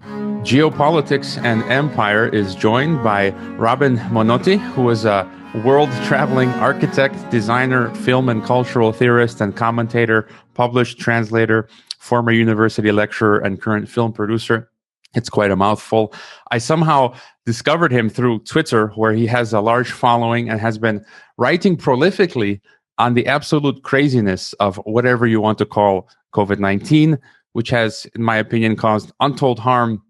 Geopolitics and Empire is joined by Robin Monotti, who is a world-traveling architect, designer, film and cultural theorist and commentator, published translator, former university lecturer, and current film producer. It's quite a mouthful. I somehow discovered him through Twitter, where he has a large following and has been writing prolifically on the absolute craziness of whatever you want to call COVID-19, which has, in my opinion, caused untold harm.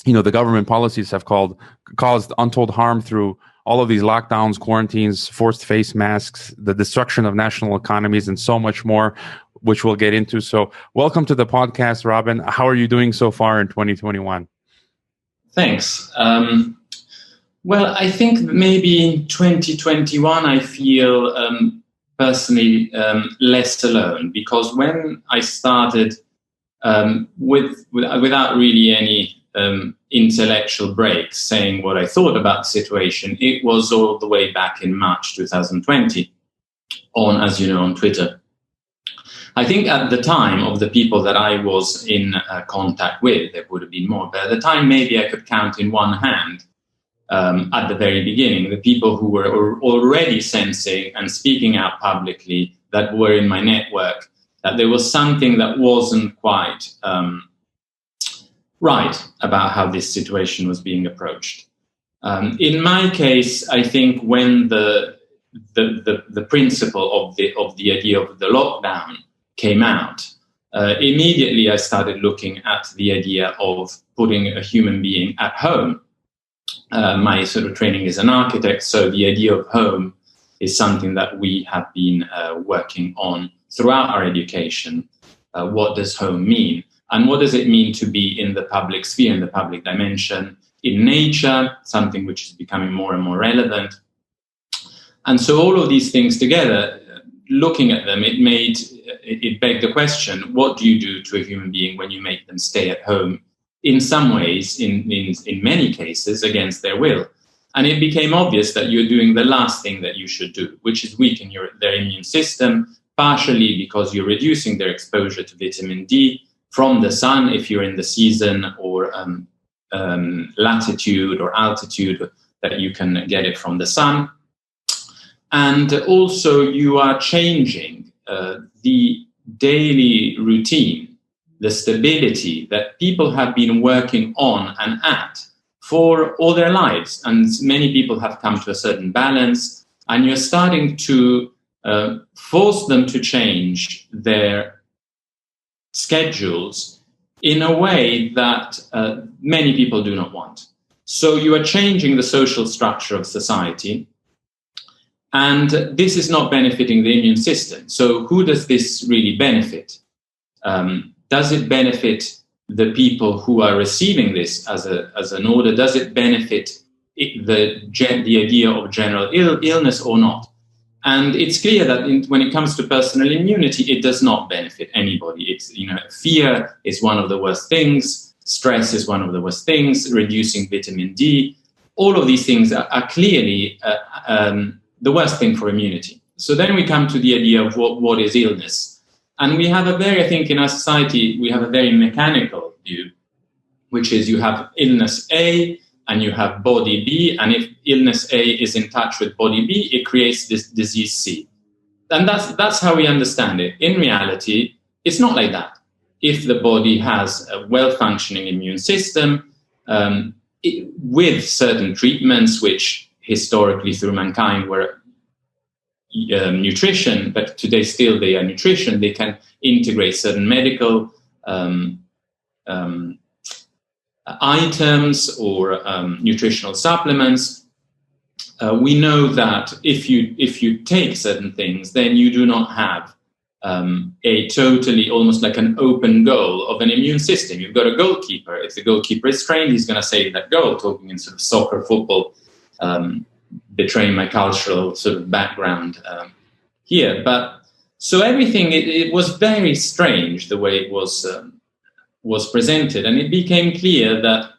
You know, the government policies have caused untold harm through all of these lockdowns, quarantines, forced face masks, the destruction of national economies, and so much more, which we'll get into. So welcome to the podcast, Robin. How are you doing so far in 2021? Thanks. Well, I think maybe in 2021, I feel personally less alone, because when I started without really any intellectual breaks saying what I thought about the situation, it was all the way back in March 2020 as you know, on Twitter. I think at the time of the people that I was in contact with, there would have been more, but at the time maybe I could count in one hand at the very beginning, the people who were already sensing and speaking out publicly, that were in my network, that there was something that wasn't quite right about how this situation was being approached. In my case, I think when the principle of the idea of the lockdown came out, immediately I started looking at the idea of putting a human being at home. My sort of training is an architect, so the idea of home is something that we have been working on throughout our education. What does home mean? And what does it mean to be in the public sphere, in the public dimension, in nature, something which is becoming more and more relevant. And so all of these things together, looking at them, it begged the question, what do you do to a human being when you make them stay at home? In some ways, in many cases, against their will. And it became obvious that you're doing the last thing that you should do, which is weaken their immune system, partially because you're reducing their exposure to vitamin D from the sun, if you're in the season or latitude or altitude that you can get it from the sun. And also you are changing the daily routine, the stability that people have been working on and at for all their lives. And many people have come to a certain balance, and you're starting to force them to change their schedules in a way that many people do not want. So you are changing the social structure of society, and this is not benefiting the immune system. So who does this really benefit? Does it benefit the people who are receiving this as an order? Does it benefit the idea of general illness or not? And it's clear that when it comes to personal immunity, it does not benefit anybody. It's, fear is one of the worst things. Stress is one of the worst things. Reducing vitamin D. All of these things are clearly the worst thing for immunity. So then we come to the idea of what is illness. And we have I think in our society, we have a very mechanical view, which is you have illness A and you have body B, and if illness A is in touch with body B, it creates this disease C. And that's how we understand it. In reality, it's not like that. If the body has a well-functioning immune system, with certain treatments, which historically through mankind were nutrition, but today still they are nutrition, they can integrate certain medical items or nutritional supplements. We know that if you take certain things, then you do not have a totally, almost like an open goal of an immune system. You've got a goalkeeper. If the goalkeeper is trained, he's going to save that goal, talking in sort of soccer, football, betraying my cultural sort of background here. But so everything, it was very strange the way it was presented. And it became clear that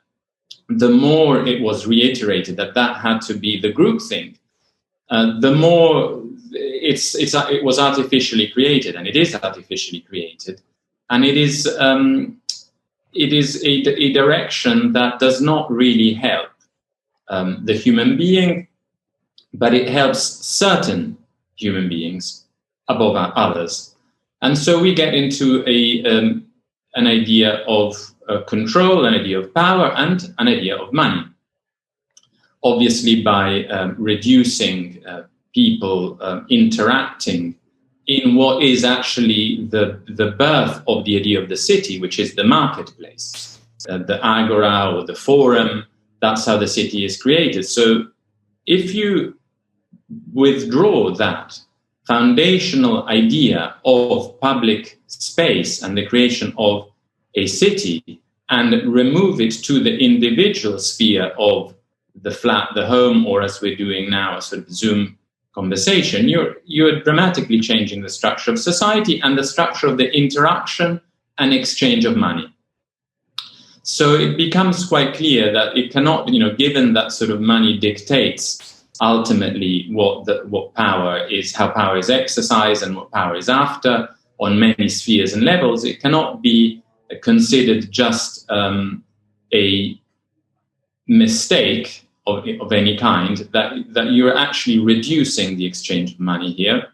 the more it was reiterated that had to be the group thing, the more it was artificially created, and it is artificially created. And it is it is a direction that does not really help the human being, but it helps certain human beings above others. And so we get into an idea of control, an idea of power, and an idea of money. Obviously, by reducing people interacting in what is actually the birth of the idea of the city, which is the marketplace, the agora or the forum. That's how the city is created. So if you withdraw that foundational idea of public space and the creation of a city and remove it to the individual sphere of the flat, the home, or as we're doing now, a sort of Zoom conversation, you're dramatically changing the structure of society and the structure of the interaction and exchange of money. So it becomes quite clear that it cannot, given that sort of money dictates ultimately what power is, how power is exercised and what power is after on many spheres and levels, it cannot be considered just a mistake of any kind, that you're actually reducing the exchange of money here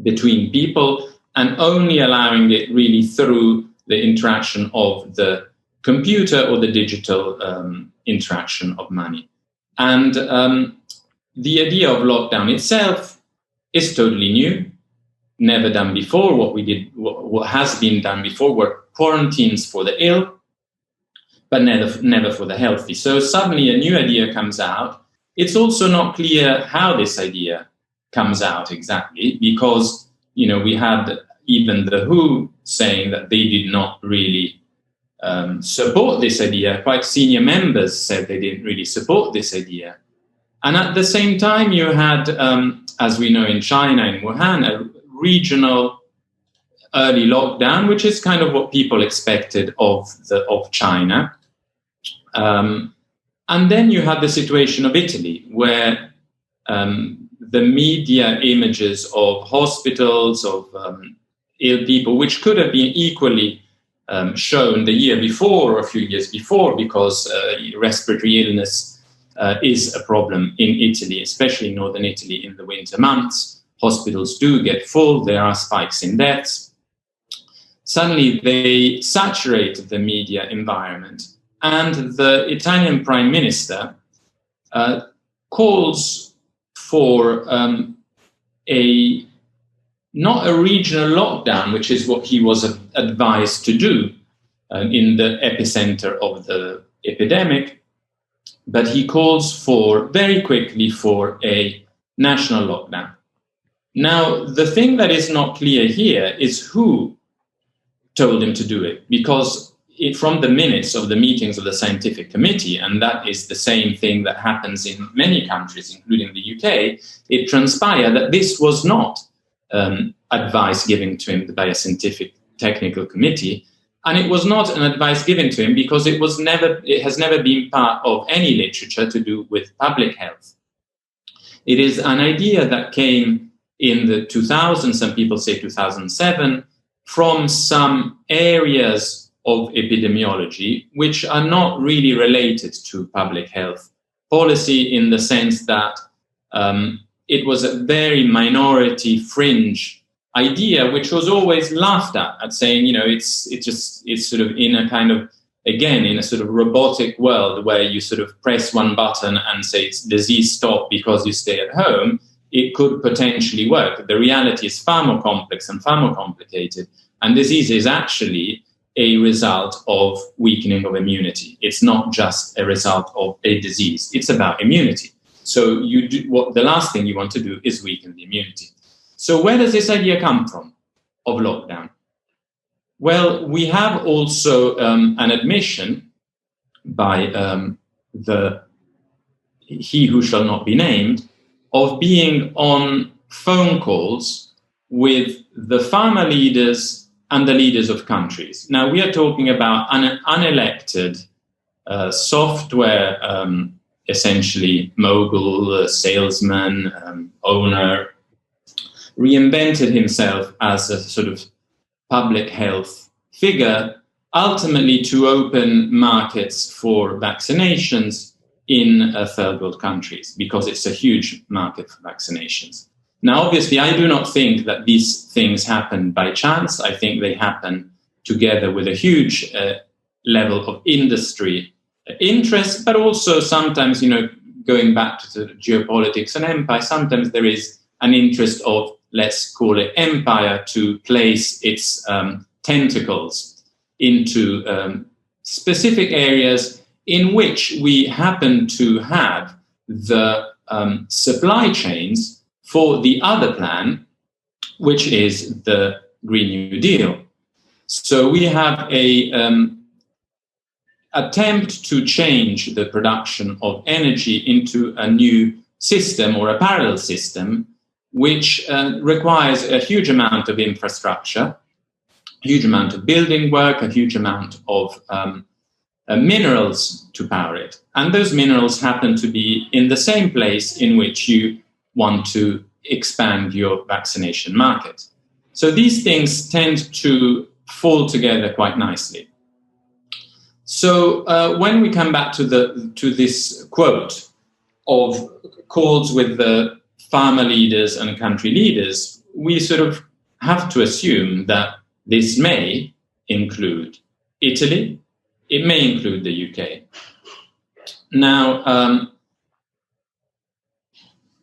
between people and only allowing it really through the interaction of the computer or the digital interaction of money. And the idea of lockdown itself is totally new, never done before. What has been done before were quarantines for the ill, but never for the healthy. So suddenly a new idea comes out. It's also not clear how this idea comes out exactly, because we had even the WHO saying that they did not really support this idea. Quite senior members said they didn't really support this idea. And at the same time, you had, as we know in China, in Wuhan, a regional early lockdown, which is kind of what people expected of China. And then you had the situation of Italy, where the media images of hospitals, of ill people, which could have been equally shown the year before or a few years before, because respiratory illness is a problem in Italy, especially in northern Italy in the winter months. Hospitals do get full, there are spikes in deaths. Suddenly they saturated the media environment, and the Italian Prime Minister calls for not a regional lockdown, which is what he was advised to do in the epicenter of the epidemic, but he calls very quickly for a national lockdown. Now, the thing that is not clear here is who told him to do it, because from the minutes of the meetings of the scientific committee, and that is the same thing that happens in many countries, including the UK, it transpired that this was not advice given to him by a scientific technical committee, and it was not an advice given to him because it has never been part of any literature to do with public health. It is an idea that came in the 2000s, some people say 2007, from some areas of epidemiology which are not really related to public health policy, in the sense that it was a very minority fringe idea, which was always laughed at saying, it's sort of in a kind of, again, in a sort of robotic world where you sort of press one button and say it's disease stop because you stay at home, it could potentially work. The reality is far more complex and far more complicated. And disease is actually a result of weakening of immunity. It's not just a result of a disease. It's about immunity. So the last thing you want to do is weaken the immunity. So where does this idea come from of lockdown? Well, we have also an admission by he who shall not be named, of being on phone calls with the pharma leaders and the leaders of countries. Now, we are talking about an unelected software, essentially mogul, salesman, owner, reinvented himself as a sort of public health figure ultimately to open markets for vaccinations in third world countries, because it's a huge market for vaccinations. Now, obviously, I do not think that these things happen by chance. I think they happen together with a huge level of industry interest, but also sometimes, going back to the geopolitics and empire, sometimes there is an interest of, let's call it empire, to place its tentacles into specific areas in which we happen to have the supply chains for the other plan, which is the Green New Deal. So we have a attempt to change the production of energy into a new system or a parallel system, which requires a huge amount of infrastructure, a huge amount of building work, a huge amount of minerals to power it. And those minerals happen to be in the same place in which you want to expand your vaccination market. So these things tend to fall together quite nicely. So when we come back to this quote of calls with the farmer leaders and country leaders, we sort of have to assume that this may include Italy, it may include the UK. Now,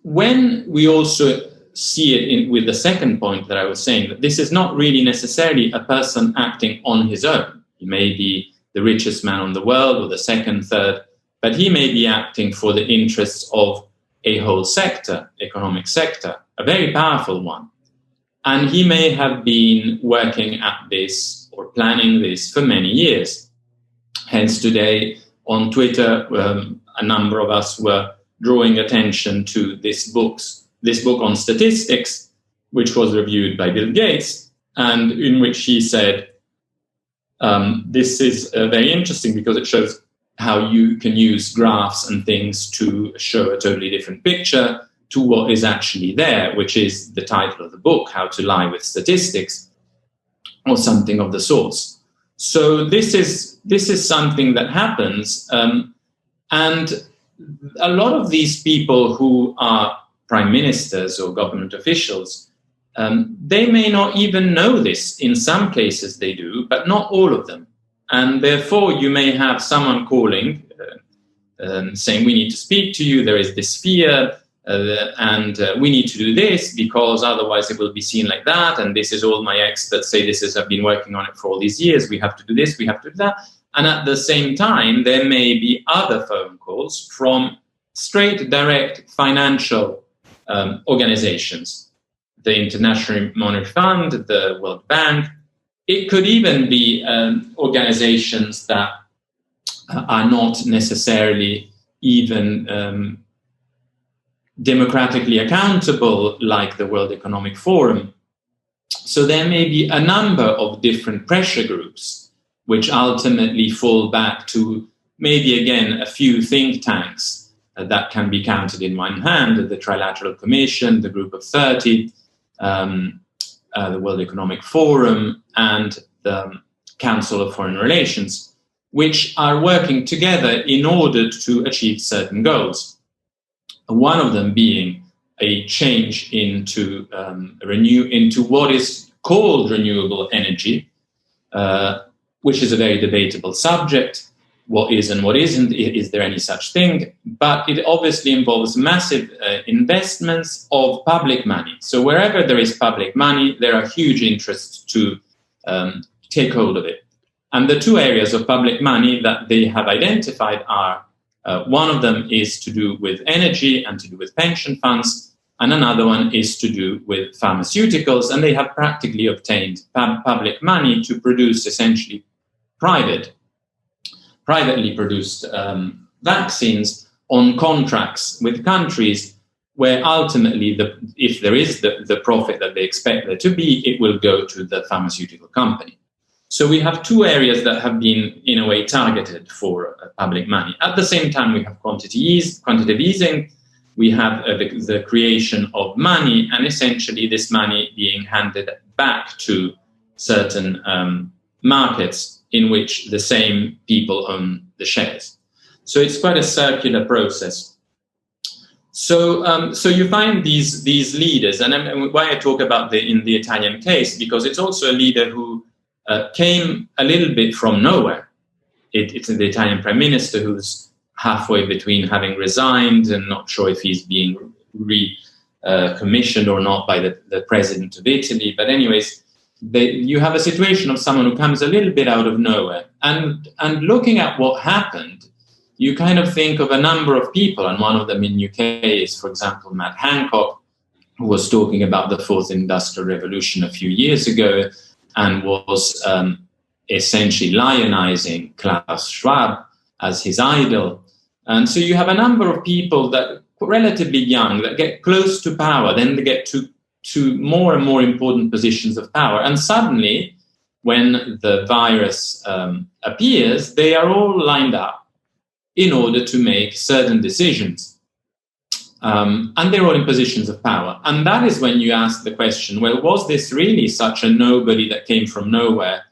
when we also see it with the second point that I was saying, that this is not really necessarily a person acting on his own. He may be the richest man in the world or the second, third, but he may be acting for the interests of a whole sector, economic sector, a very powerful one. And he may have been working at this or planning this for many years. Hence today on Twitter, a number of us were drawing attention to this book on statistics, which was reviewed by Bill Gates, and in which he said, this is very interesting because it shows how you can use graphs and things to show a totally different picture to what is actually there, which is the title of the book, How to Lie with Statistics, or something of the sorts. So this is something that happens, and a lot of these people who are prime ministers or government officials, they may not even know this. In some cases they do, but not all of them. And therefore you may have someone calling, saying, we need to speak to you, there is this fear, and we need to do this because otherwise it will be seen like that. And this is all my experts say, I've been working on it for all these years. We have to do this, we have to do that. And at the same time, there may be other phone calls from straight, direct financial organizations, the International Monetary Fund, the World Bank. It could even be organizations that are not necessarily even democratically accountable, like the World Economic Forum. So there may be a number of different pressure groups which ultimately fall back to maybe, again, a few think tanks that can be counted in one hand, the Trilateral Commission, the Group of 30, the World Economic Forum, and the Council of Foreign Relations, which are working together in order to achieve certain goals. One of them being a change into what is called renewable energy, which is a very debatable subject. What is and what isn't? Is there any such thing? But it obviously involves massive investments of public money. So wherever there is public money, there are huge interests to take hold of it. And the two areas of public money that they have identified are, one of them is to do with energy and to do with pension funds, and another one is to do with pharmaceuticals, and they have practically obtained public money to produce essentially privately produced vaccines on contracts with countries where ultimately, if there is the profit that they expect there to be, it will go to the pharmaceutical company. So we have two areas that have been, in a way, targeted for public money. At the same time, we have quantitative easing. We have the creation of money, and essentially this money being handed back to certain markets in which the same people own the shares. So it's quite a circular process. So you find these leaders, and why I talk about in the Italian case, because it's also a leader who came a little bit from nowhere. It's the Italian prime minister who's halfway between having resigned and not sure if he's being commissioned or not by the president of Italy. But anyways, you have a situation of someone who comes a little bit out of nowhere. And looking at what happened, you kind of think of a number of people, and one of them in UK is, for example, Matt Hancock, who was talking about the fourth industrial revolution a few years ago and was essentially lionizing Klaus Schwab as his idol. And so you have a number of people that are relatively young, that get close to power, then they get to more and more important positions of power. And suddenly, when the virus appears, they are all lined up in order to make certain decisions. And they're all in positions of power. And that is when you ask the question, well, was this really such a nobody that came from nowhere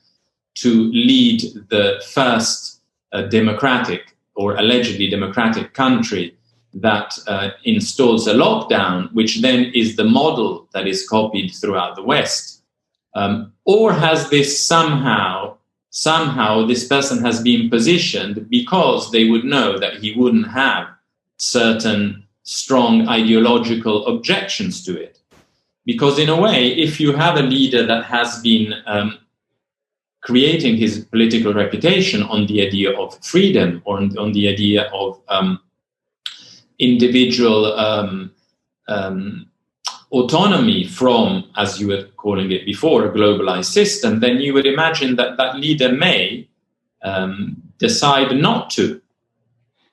to lead the first democratic or allegedly democratic country that installs a lockdown, which then is the model that is copied throughout the West? Or has this somehow this person has been positioned because they would know that he wouldn't have certain strong ideological objections to it? Because in a way, if you have a leader that has been creating his political reputation on the idea of freedom or on the idea of individual autonomy from, as you were calling it before, a globalized system, then you would imagine that that leader may decide not to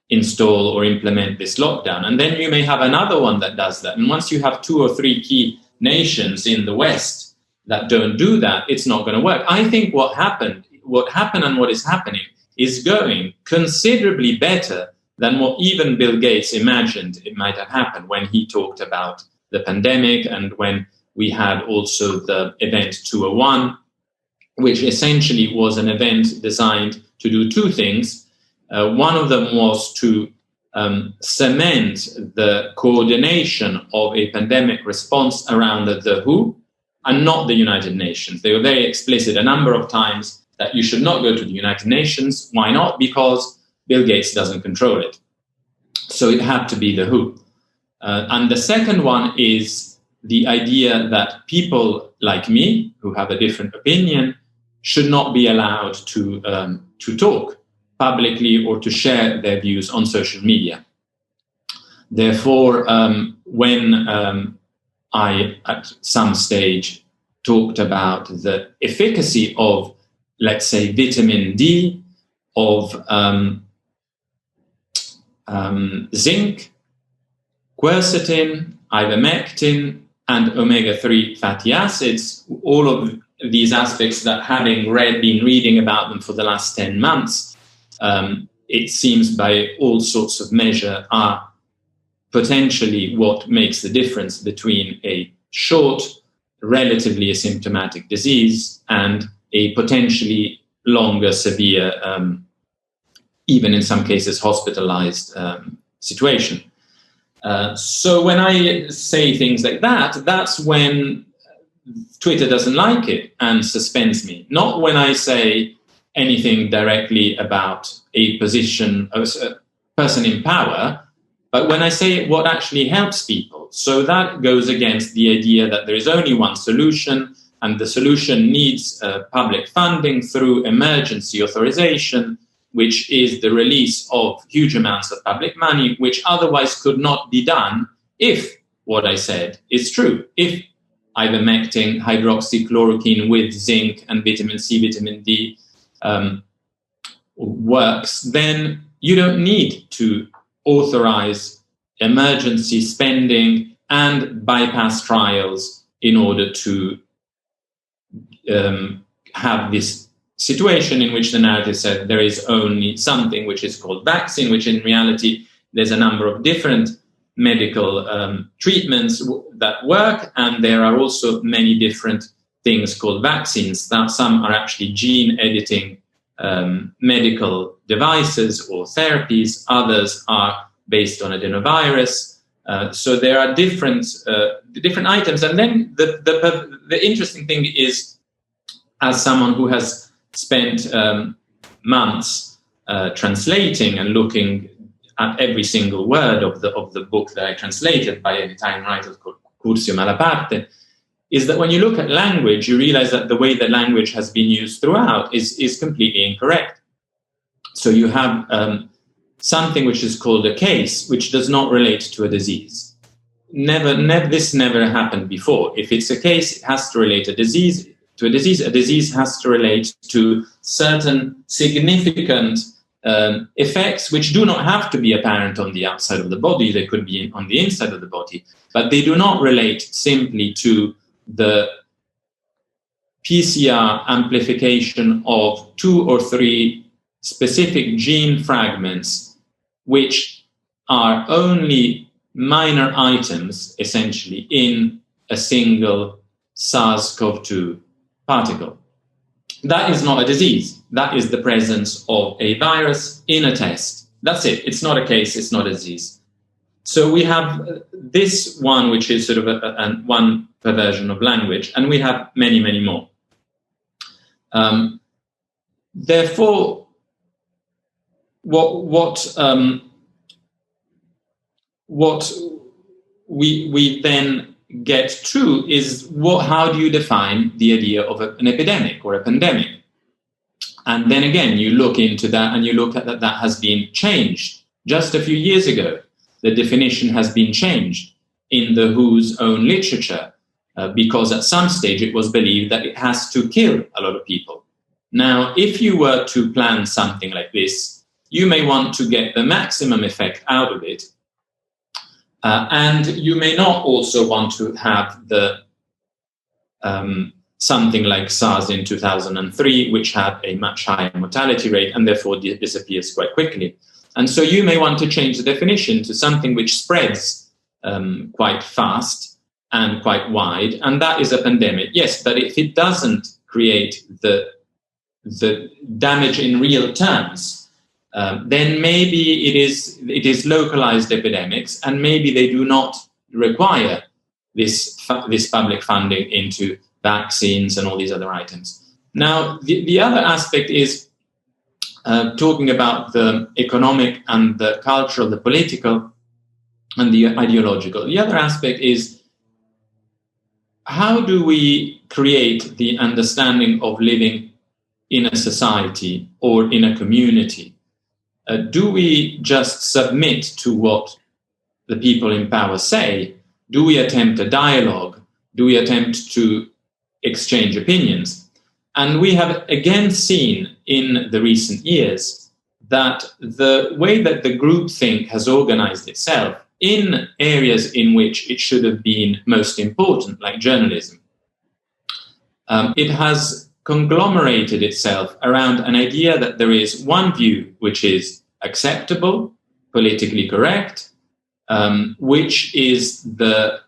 install or implement this lockdown. And then you may have another one that does that. And once you have 2 or 3 key nations in the West that don't do that, it's not going to work. I think what happened and what is happening is going considerably better than what even Bill Gates imagined it might have happened when he talked about the pandemic and when we had also the event 201, which essentially was an event designed to do 2 things. One of them was to cement the coordination of a pandemic response around the WHO and not the United Nations. They were very explicit a number of times that you should not go to the United Nations. Why not? Because Bill Gates doesn't control it. So it had to be the WHO. And the second one is the idea that people like me, who have a different opinion, should not be allowed to talk publicly or to share their views on social media. Therefore, when I, at some stage, talked about the efficacy of, let's say, vitamin D, of zinc, quercetin, ivermectin, and omega-3 fatty acids, all of these aspects that, having been reading about them for the last 10 months, it seems by all sorts of measure are potentially what makes the difference between a short, relatively asymptomatic disease and a potentially longer, severe, even in some cases hospitalized situation. So when I say things like that, that's when Twitter doesn't like it and suspends me. Not when I say anything directly about a position, a person in power, but when I say what actually helps people. So that goes against the idea that there is only one solution, and the solution needs public funding through emergency authorization, which is the release of huge amounts of public money, which otherwise could not be done if what I said is true. If ivermectin, hydroxychloroquine with zinc and vitamin C, vitamin D works, then you don't need to authorize emergency spending and bypass trials in order to have this situation in which the narrative said there is only something which is called vaccine, which in reality there's a number of different medical treatments that work, and there are also many different things called vaccines. Now, some are actually gene editing medical devices or therapies. Others are based on adenovirus. So there are different items. And then the interesting thing is, as someone who has spent months translating and looking at every single word of the book that I translated by an Italian writer called Curzio Malaparte, is that when you look at language, you realize that the way that language has been used throughout is completely incorrect. So you have something which is called a case, which does not relate to a disease. This never happened before. If it's a case, it has to relate to a disease. A disease has to relate to certain significant effects which do not have to be apparent on the outside of the body. They could be on the inside of the body, but they do not relate simply to the PCR amplification of 2 or 3 specific gene fragments, which are only minor items, essentially, in a single SARS-CoV-2 particle. That is not a disease. That is the presence of a virus in a test. That's it. It's not a case. It's not a disease. So we have this one, which is sort of one perversion of language, and we have many, many more. Therefore, what we then get to is how do you define the idea of an epidemic or a pandemic? And then again, you look into that and you look at that has been changed. Just a few years ago, the definition has been changed in the WHO's own literature because at some stage it was believed that it has to kill a lot of people. Now, if you were to plan something like this, you may want to get the maximum effect out of it. And you may not also want to have the something like SARS in 2003, which had a much higher mortality rate and therefore disappears quite quickly. And so you may want to change the definition to something which spreads quite fast and quite wide, and that is a pandemic. Yes, but if it doesn't create the damage in real terms, then maybe it is localized epidemics, and maybe they do not require this public funding into vaccines and all these other items. Now, the other aspect is talking about the economic and the cultural, the political and the ideological. The other aspect is how do we create the understanding of living in a society or in a community? Do we just submit to what the people in power say? Do we attempt a dialogue? Do we attempt to exchange opinions? And we have again seen in the recent years that the way that the groupthink has organized itself in areas in which it should have been most important, like journalism, it has conglomerated itself around an idea that there is one view which is acceptable, politically correct, which is the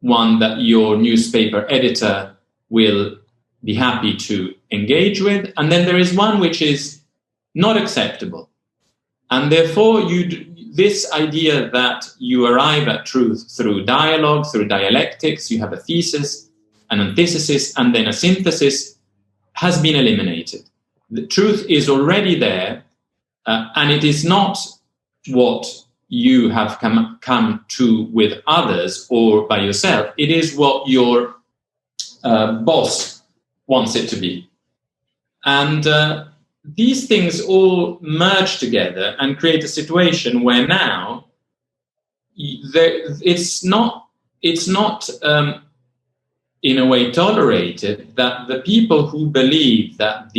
one that your newspaper editor will be happy to engage with. And then there is one which is not acceptable. And therefore, this idea that you arrive at truth through dialogue, through dialectics, you have a thesis, an antithesis, and then a synthesis, has been eliminated. The truth is already there, and it is not what you have come to with others or by yourself. It is what your boss wants it to be. And these things all merge together and create a situation where now it's not in a way tolerated that the people who believe that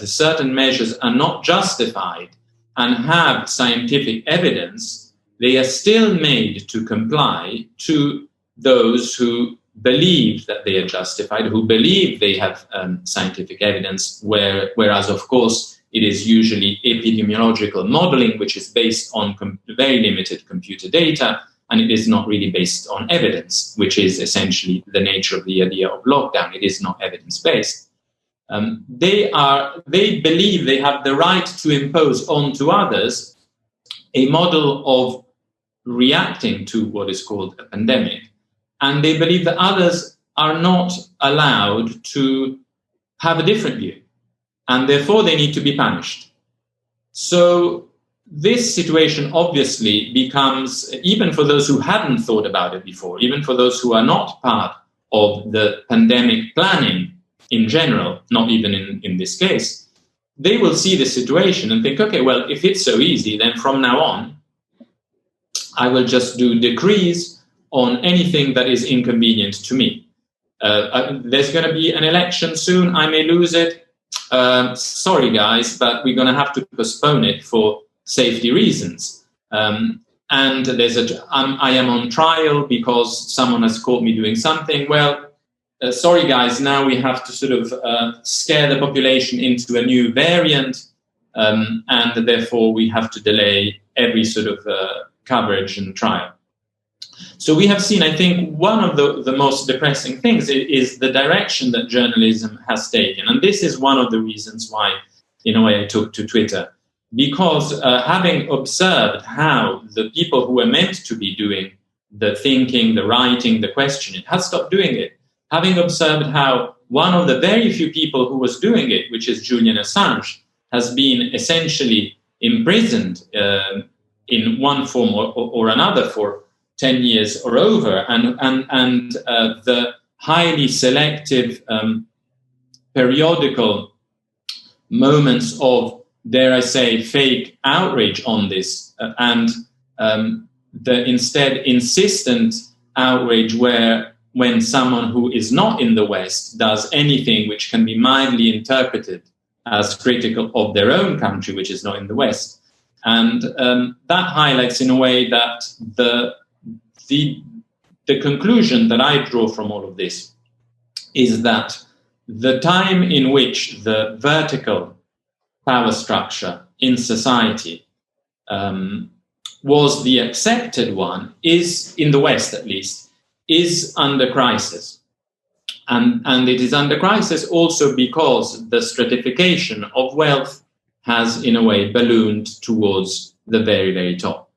certain measures are not justified and have scientific evidence, they are still made to comply to those who believe that they are justified, who believe they have scientific evidence, whereas, of course, it is usually epidemiological modeling, which is based on very limited computer data, and it is not really based on evidence, which is essentially the nature of the idea of lockdown. It is not evidence-based. They believe they have the right to impose onto others a model of reacting to what is called a pandemic, and they believe that others are not allowed to have a different view, and therefore they need to be punished. So this situation obviously becomes, even for those who hadn't thought about it before, even for those who are not part of the pandemic planning in general, not even in this case, they will see the situation and think, okay, well, if it's so easy, then from now on, I will just do decrees on anything that is inconvenient to me. There's going to be an election soon. I may lose it. Sorry, guys, but we're going to have to postpone it for safety reasons. And I am on trial because someone has caught me doing something. Well, sorry, guys, now we have to sort of scare the population into a new variant, and therefore we have to delay every sort of coverage and trial. So we have seen, I think, one of the most depressing things is the direction that journalism has taken. And this is one of the reasons why, in a way, I took to Twitter. Because having observed how the people who were meant to be doing the thinking, the writing, the questioning, had stopped doing it. Having observed how one of the very few people who was doing it, which is Julian Assange, has been essentially imprisoned in one form or another for 10 years or over, and the highly selective periodical moments of, dare I say, fake outrage on this, and the instead insistent outrage when someone who is not in the West does anything which can be mildly interpreted as critical of their own country, which is not in the West. And that highlights in a way that the conclusion that I draw from all of this is that the time in which the vertical power structure in society was the accepted one, is, in the West at least, is under crisis. And it is under crisis also because the stratification of wealth has, in a way, ballooned towards the very, very top.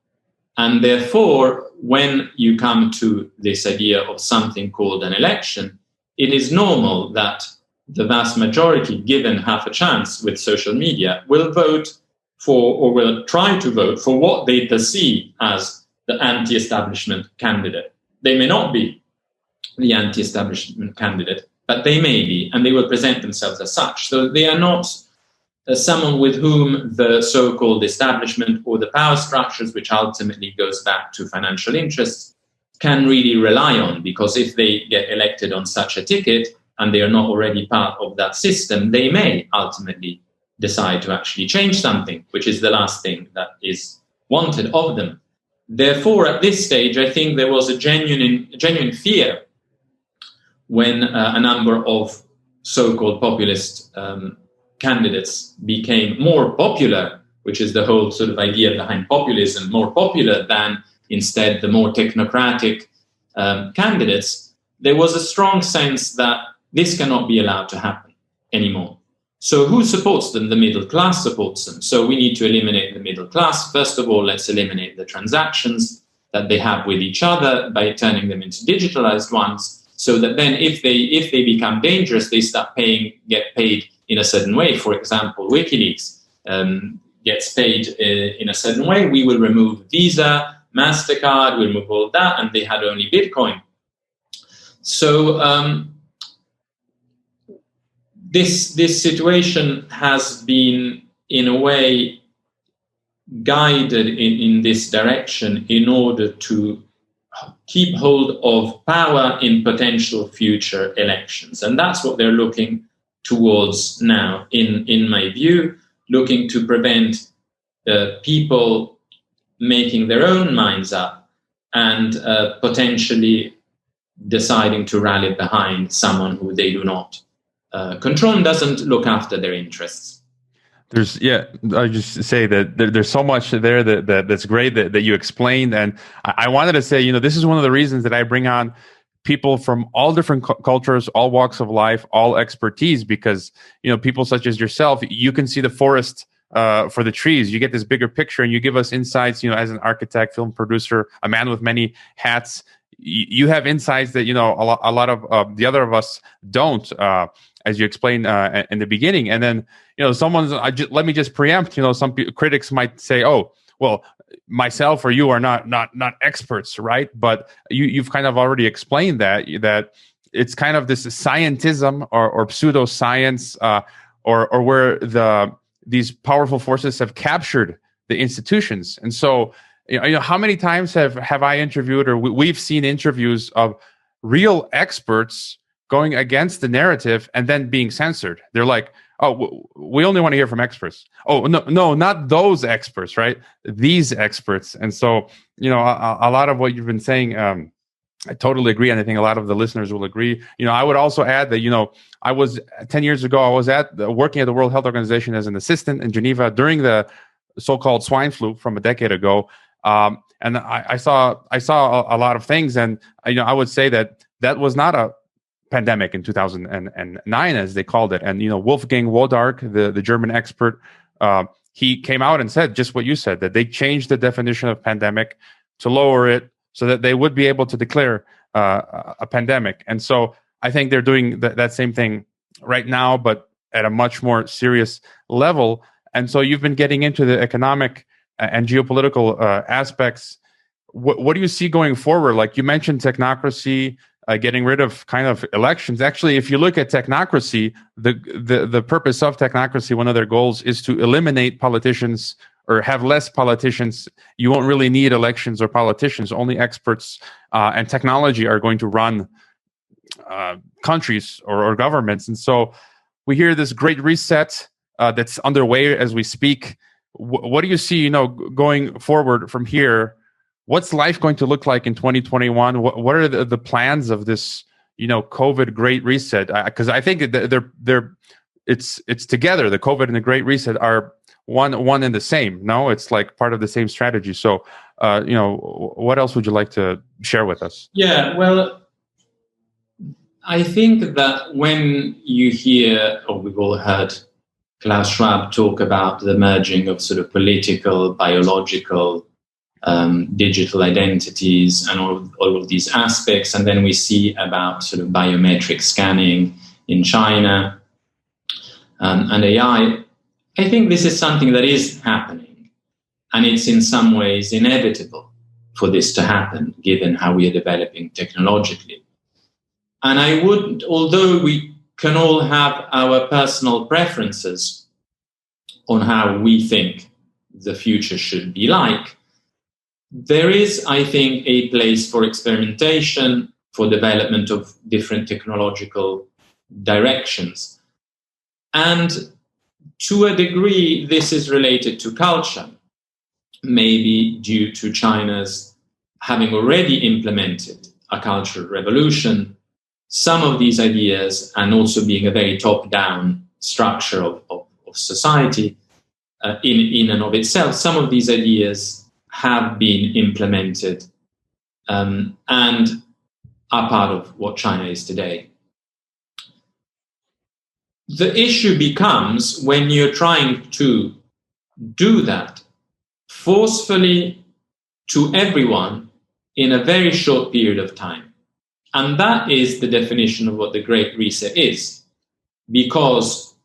And therefore, when you come to this idea of something called an election, it is normal that the vast majority, given half a chance with social media, will vote for, or will try to vote for, what they perceive as the anti-establishment candidate. They may not be the anti-establishment candidate, but they may be, and they will present themselves as such. So they are not someone with whom the so-called establishment or the power structures, which ultimately goes back to financial interests, can really rely on, because if they get elected on such a ticket and they are not already part of that system, they may ultimately decide to actually change something, which is the last thing that is wanted of them. Therefore, at this stage, I think there was a genuine fear when a number of so-called populist candidates became more popular, which is the whole sort of idea behind populism, more popular than instead the more technocratic candidates. There was a strong sense that this cannot be allowed to happen anymore. So who supports them? The middle class supports them. So we need to eliminate the middle class. First of all, let's eliminate the transactions that they have with each other by turning them into digitalized ones, so that then if they become dangerous, they get paid in a certain way. For example, WikiLeaks gets paid in a certain way. We will remove Visa, MasterCard, we'll remove all that, and they had only Bitcoin. So this situation has been, in a way, guided in this direction in order to keep hold of power in potential future elections. And that's what they're looking towards now, in my view, looking to prevent people making their own minds up and potentially deciding to rally behind someone who they do not control and doesn't look after their interests. I just say that there's so much there that's great that you explained. And I wanted to say, this is one of the reasons that I bring on people from all different cultures, all walks of life, all expertise, because, people such as yourself, you can see the forest for the trees. You get this bigger picture, and you give us insights, as an architect, film producer, a man with many hats. You have insights that, a lot of the other of us don't, as you explained in the beginning. And then, let me just preempt, some critics might say, oh, well, myself or you are not experts, right? But you've kind of already explained that it's kind of this scientism or pseudoscience, or where these powerful forces have captured the institutions. And so, how many times have I interviewed, or we've seen interviews of real experts going against the narrative and then being censored? They're like, oh, we only want to hear from experts. Oh, no, not those experts, right? These experts. And so, a lot of what you've been saying, I totally agree. And I think a lot of the listeners will agree. I would also add that, I was 10 years ago, I was working at the World Health Organization as an assistant in Geneva during the so-called swine flu from a decade ago. And I saw a lot of things. And, I would say that was not a pandemic in 2009, as they called it. And, Wolfgang Wodark, the German expert, he came out and said just what you said, that they changed the definition of pandemic to lower it so that they would be able to declare a pandemic. And so I think they're doing that same thing right now, but at a much more serious level. And so you've been getting into the economic and geopolitical aspects. What do you see going forward? Like you mentioned technocracy, getting rid of kind of elections. Actually, if you look at technocracy, the purpose of technocracy, one of their goals is to eliminate politicians or have less politicians. You won't really need elections or politicians. Only experts and technology are going to run countries or governments. And so we hear this great reset that's underway as we speak. What do you see, going forward from here? What's life going to look like in 2021? What are the plans of this, COVID Great Reset? Because I think it's together. The COVID and the Great Reset are one and the same. No, it's like part of the same strategy. So, what else would you like to share with us? Yeah, well, I think that when you hear, or we've all heard Klaus Schwab talk about the merging of sort of political, biological, digital identities and all of these aspects. And then we see about sort of biometric scanning in China and AI. I think this is something that is happening. And it's in some ways inevitable for this to happen, given how we are developing technologically. And I would, although we can all have our personal preferences on how we think the future should be like, there is, I think, a place for experimentation, for development of different technological directions. And to a degree, this is related to culture, maybe due to China's having already implemented a cultural revolution. Some of these ideas, and also being a very top-down structure of society in and of itself, some of these ideas have been implemented and are part of what China is today. The issue becomes when you're trying to do that forcefully to everyone in a very short period of time. And that is the definition of what the Great Reset is. Because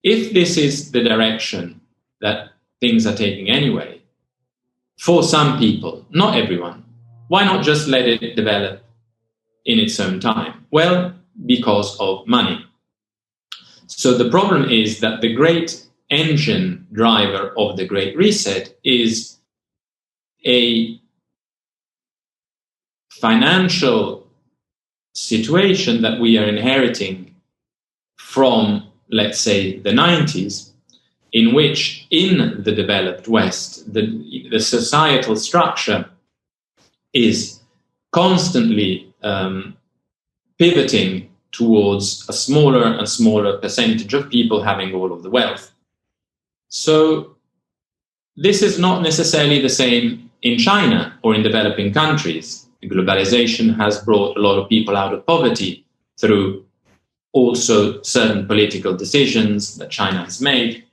if this is the direction that things are taking anyway, for some people, not everyone, why not just let it develop in its own time? Well, because of money. So the problem is that the great engine driver of the Great Reset is a financial situation that we are inheriting from, let's say, the 90s, in which in the developed West, the societal structure is constantly pivoting towards a smaller and smaller percentage of people having all of the wealth. So this is not necessarily the same in China or in developing countries. globalization has brought a lot of people out of poverty through also certain political decisions that China has made,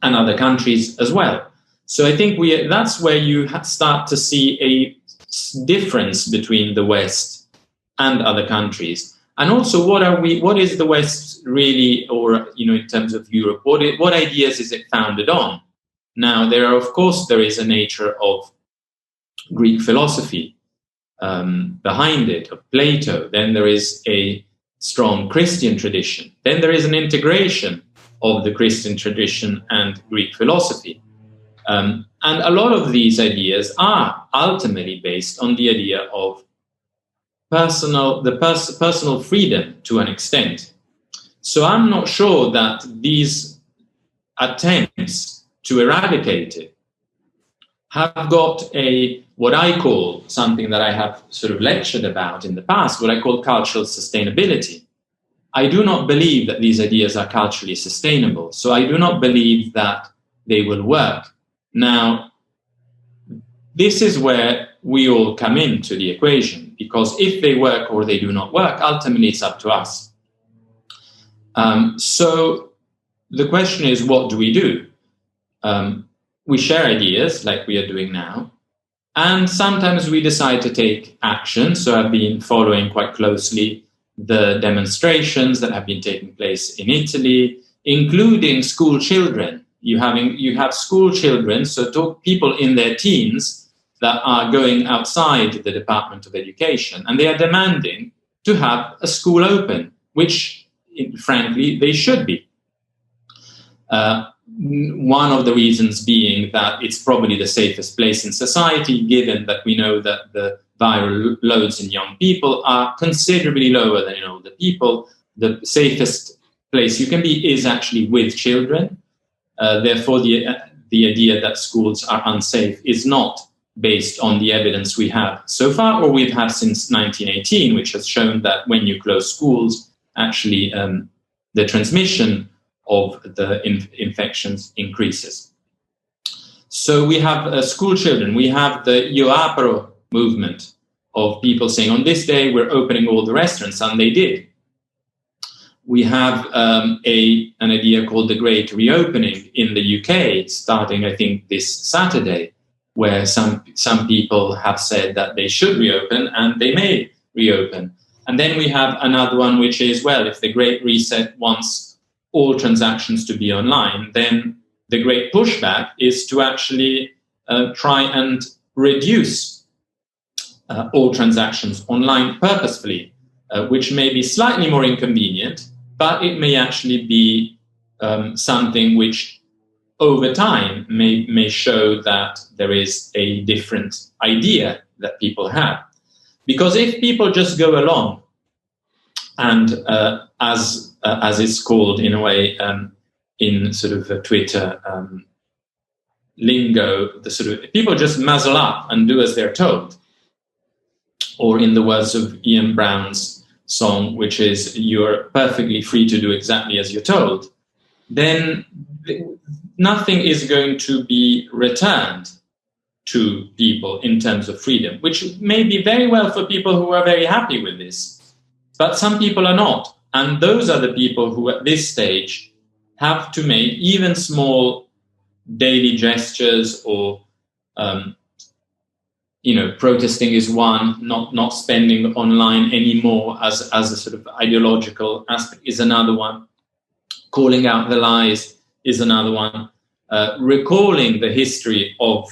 and other countries as well. So I think that's where you start to see a difference between the West and other countries. And also, what is the West really, or, in terms of Europe, what ideas is it founded on? Now, there is a nature of Greek philosophy behind it, of Plato. Then there is a strong Christian tradition. Then there is an integration of the Christian tradition and Greek philosophy. And a lot of these ideas are ultimately based on the idea of personal freedom to an extent. So I'm not sure that these attempts to eradicate it have got what I call, something that I have sort of lectured about in the past, what I call cultural sustainability. I do not believe that these ideas are culturally sustainable. So I do not believe that they will work. Now, this is where we all come into the equation, because if they work or they do not work, ultimately it's up to us. So the question is, what do we do? We share ideas like we are doing now, and sometimes we decide to take action. So I've been following quite closely the demonstrations that have been taking place in Italy, including school children. You have school children, so people in their teens that are going outside the Department of Education, and they are demanding to have a school open, which, frankly, they should be. One of the reasons being that it's probably the safest place in society, given that we know that the viral loads in young people are considerably lower than in older people. The safest place you can be is actually with children. Therefore, the idea that schools are unsafe is not based on the evidence we have so far, or we've had since 1918, which has shown that when you close schools, actually the transmission of the infections increases. So we have school children. We have the Io Apro movement of people saying, on this day, we're opening all the restaurants, and they did. We have an idea called the Great Reopening in the UK, starting, I think, this Saturday, where some people have said that they should reopen, and they may reopen. And then we have another one, which is, well, if the Great Reset wants all transactions to be online, then the great pushback is to actually try and reduce all transactions online purposefully, which may be slightly more inconvenient, but it may actually be something which over time may show that there is a different idea that people have. Because if people just go along and as it's called in a way in sort of a Twitter lingo, the sort of people just muzzle up and do as they're told, or in the words of Ian Brown's song, which is "You're perfectly free to do exactly as you're told," then nothing is going to be returned to people in terms of freedom, which may be very well for people who are very happy with this, but some people are not. And those are the people who at this stage have to make even small daily gestures, or, protesting is one, not spending online anymore as a sort of ideological aspect is another one. Calling out the lies is another one. Recalling the history of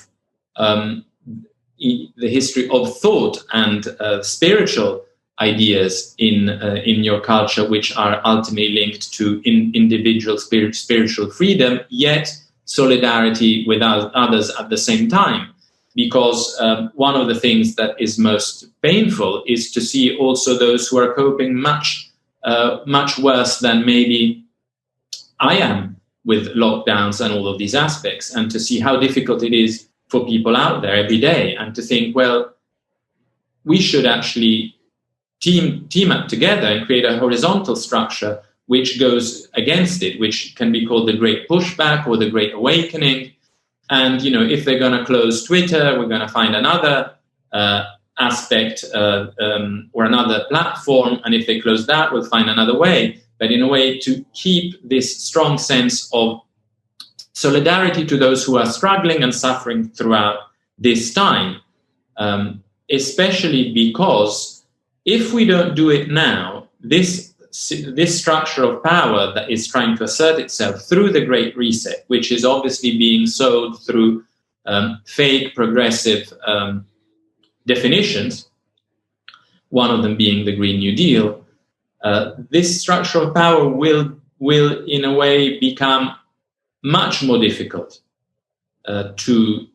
thought and spiritual ideas in your culture, which are ultimately linked to individual spiritual freedom, yet solidarity with others at the same time. Because one of the things that is most painful is to see also those who are coping much worse than maybe I am with lockdowns and all of these aspects, and to see how difficult it is for people out there every day, and to think, well, we should actually team up together and create a horizontal structure which goes against it, which can be called the Great Pushback or the Great Awakening. And, if they're going to close Twitter, we're going to find another aspect or another platform, and if they close that, we'll find another way. But in a way to keep this strong sense of solidarity to those who are struggling and suffering throughout this time, especially because if we don't do it now, this structure of power that is trying to assert itself through the Great Reset, which is obviously being sold through fake progressive definitions, one of them being the Green New Deal, this structure of power will in a way become much more difficult to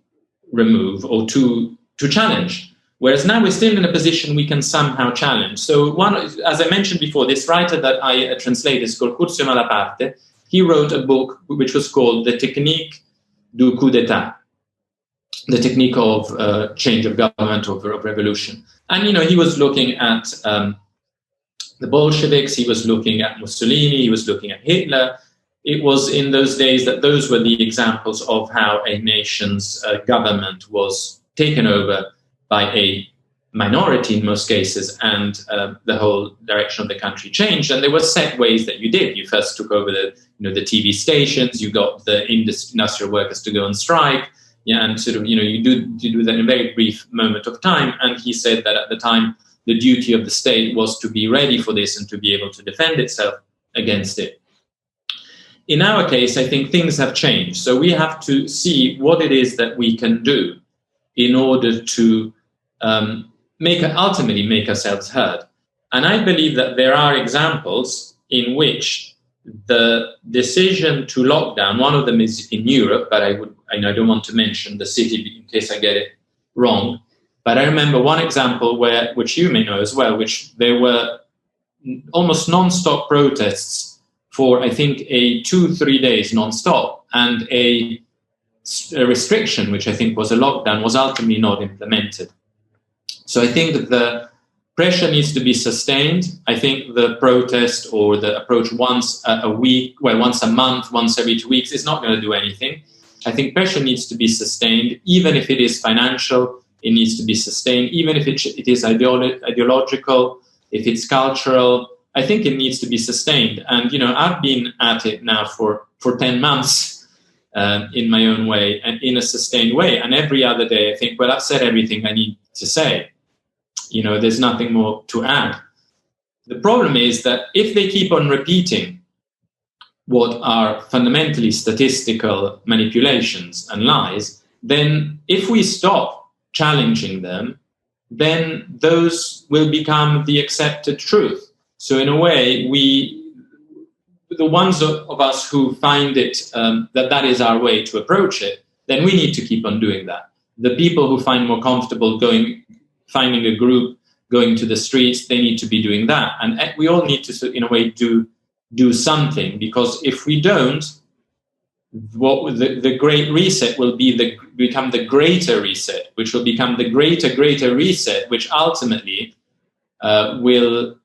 remove or to challenge. Whereas now we're still in a position we can somehow challenge. So as I mentioned before, this writer that I translated is called Curzio Malaparte. He wrote a book which was called The Technique du Coup d'État, the technique of change of government, of revolution. And, he was looking at the Bolsheviks, he was looking at Mussolini, he was looking at Hitler. It was in those days that those were the examples of how a nation's government was taken over by a minority in most cases, and the whole direction of the country changed. And there were set ways that you did. You first took over the TV stations, you got the industrial workers to go on strike, and sort of, you do that in a very brief moment of time. And he said that at the time, the duty of the state was to be ready for this and to be able to defend itself against it. In our case, I think things have changed. So we have to see what it is that we can do in order to ultimately make ourselves heard. And I believe that there are examples in which the decision to lock down, one of them is in Europe, but I don't want to mention the city in case I get it wrong. But I remember one example which you may know as well, which there were almost non-stop protests for, I think, 2-3 days non-stop, and a restriction, which I think was a lockdown, was ultimately not implemented. So I think that the pressure needs to be sustained. I think the protest or the approach once a week, once a month, once every 2 weeks is not going to do anything. I think pressure needs to be sustained, even if it is financial. It needs to be sustained, even if it is ideological, if it's cultural. I think it needs to be sustained. And, I've been at it now for 10 months in my own way and in a sustained way. And every other day I think, well, I've said everything I need to say. There's nothing more to add. The problem is that if they keep on repeating what are fundamentally statistical manipulations and lies, then if we stop challenging them, then those will become the accepted truth. So in a way, the ones of us who find it that is our way to approach it, then we need to keep on doing that. The people who find more comfortable finding a group, going to the streets, they need to be doing that. And we all need to, in a way, do something, because if we don't, the Great Reset will become the Greater Reset, which will become the Greater Reset, which ultimately will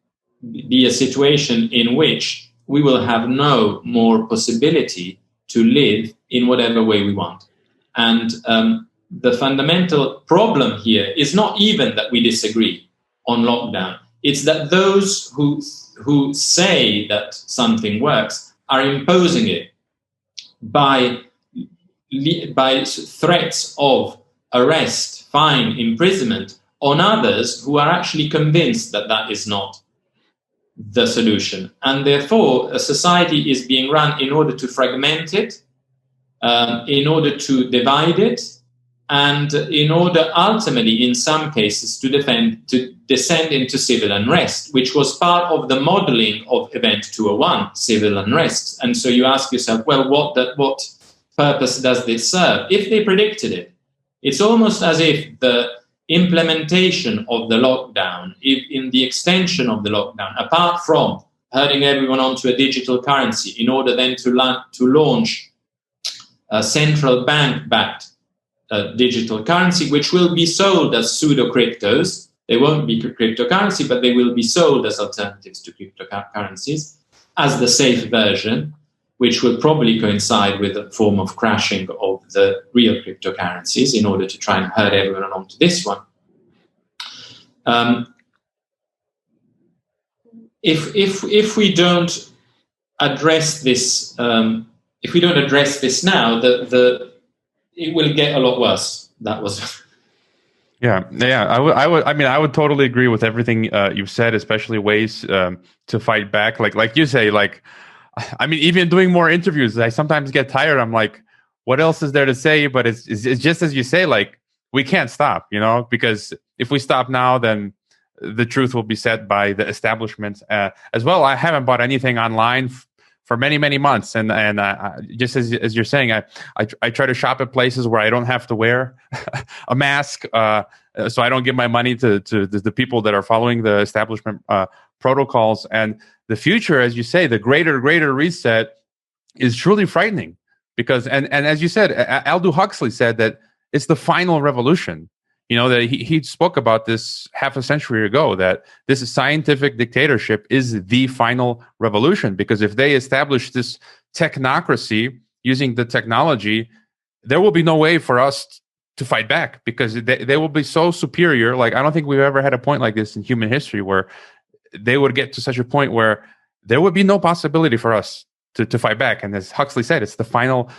be a situation in which we will have no more possibility to live in whatever way we want. And the fundamental problem here is not even that we disagree on lockdown. It's that those who say that something works are imposing it by threats of arrest, fine, imprisonment on others who are actually convinced that is not the solution. And therefore, a society is being run in order to fragment it, in order to divide it, and in order ultimately, in some cases, to descend into civil unrest, which was part of the modeling of Event 201, civil unrest. And so you ask yourself, well, what purpose does this serve? If they predicted it, it's almost as if the implementation of the lockdown, in the extension of the lockdown, apart from herding everyone onto a digital currency in order then to launch a central bank-backed digital currency, which will be sold as pseudo-cryptos. They won't be cryptocurrency, but they will be sold as alternatives to cryptocurrencies, as the safe version, which will probably coincide with a form of crashing of the real cryptocurrencies in order to try and herd everyone onto this one. If we don't address this, if we don't address this now, it will get a lot worse. That was. Yeah. I would totally agree with everything you've said, especially ways to fight back. Like you say, even doing more interviews, I sometimes get tired. I'm like, what else is there to say? But it's just as you say, we can't stop, because if we stop now, then the truth will be said by the establishment as well. I haven't bought anything online for many, many months, and just as you're saying, I try to shop at places where I don't have to wear a mask, so I don't give my money to the people that are following the establishment protocols. And the future, as you say, the greater reset is truly frightening, because and as you said, Aldous Huxley said that it's the final revolution. That he spoke about this half a century ago, that this scientific dictatorship is the final revolution, because if they establish this technocracy using the technology, there will be no way for us to fight back, because they will be so superior. I don't think we've ever had a point like this in human history where they would get to such a point where there would be no possibility for us to fight back. And as Huxley said, it's the final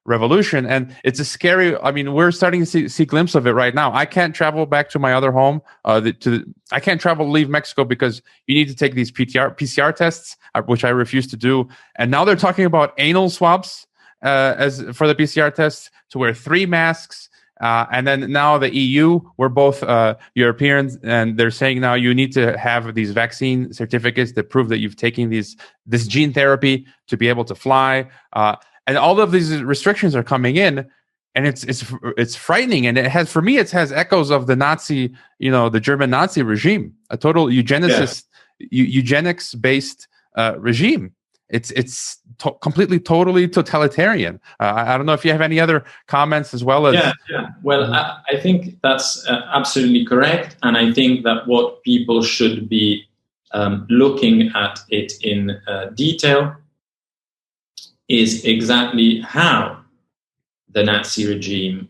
revolution, and it's a scary. We're starting to see glimpse of it right now. I can't travel back to my other home. I can't leave Mexico because you need to take these PCR tests, which I refuse to do. And now they're talking about anal swabs as for the PCR tests, to wear 3 masks. And then now the EU, we're both Europeans, and they're saying now you need to have these vaccine certificates that prove that you've taken this gene therapy to be able to fly. And all of these restrictions are coming in, and it's frightening. And it has echoes of the Nazi, the German Nazi regime, a total eugenics based regime. It's completely, totally totalitarian. I don't know if you have any other comments as well as. Yeah. Well, I think that's absolutely correct, and I think that what people should be looking at it in detail is exactly how the Nazi regime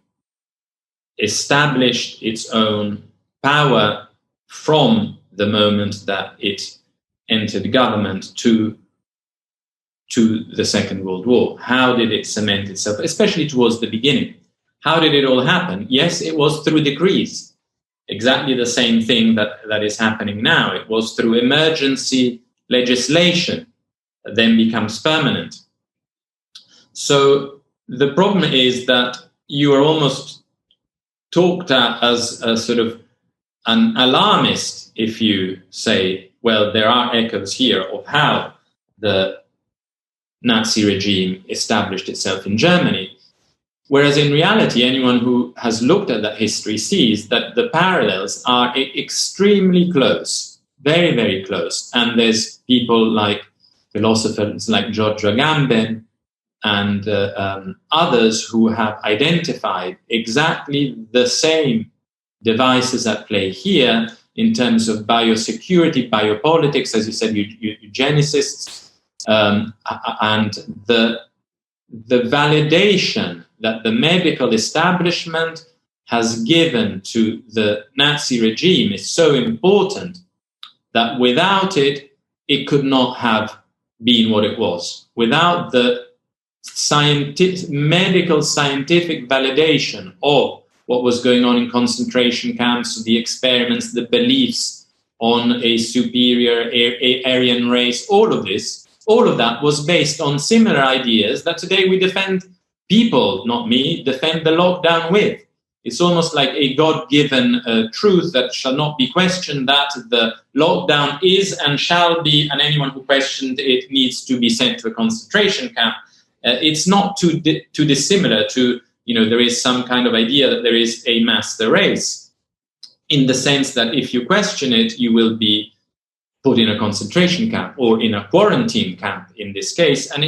established its own power from the moment that it entered government to the Second World War. How did it cement itself, especially towards the beginning? How did it all happen? Yes, it was through decrees. Exactly the same thing that is happening now. It was through emergency legislation that then becomes permanent. So the problem is that you are almost talked at as a sort of an alarmist if you say, well, there are echoes here of how the Nazi regime established itself in Germany. Whereas in reality, anyone who has looked at that history sees that the parallels are extremely close, very, very close. And there's people like philosophers like Giorgio Agamben and others who have identified exactly the same devices at play here in terms of biosecurity, biopolitics, as you said, eugenicists, and the validation that the medical establishment has given to the Nazi regime is so important that without it, it could not have been what it was. Without the medical scientific validation of what was going on in concentration camps, the experiments, the beliefs on a superior Aryan race, all of that was based on similar ideas that today we defend people, not me, defend the lockdown with. It's almost like a God-given truth that shall not be questioned, that the lockdown is and shall be, and anyone who questioned it needs to be sent to a concentration camp. It's not too dissimilar to, there is some kind of idea that there is a master race, in the sense that if you question it, you will be put in a concentration camp or in a quarantine camp in this case. And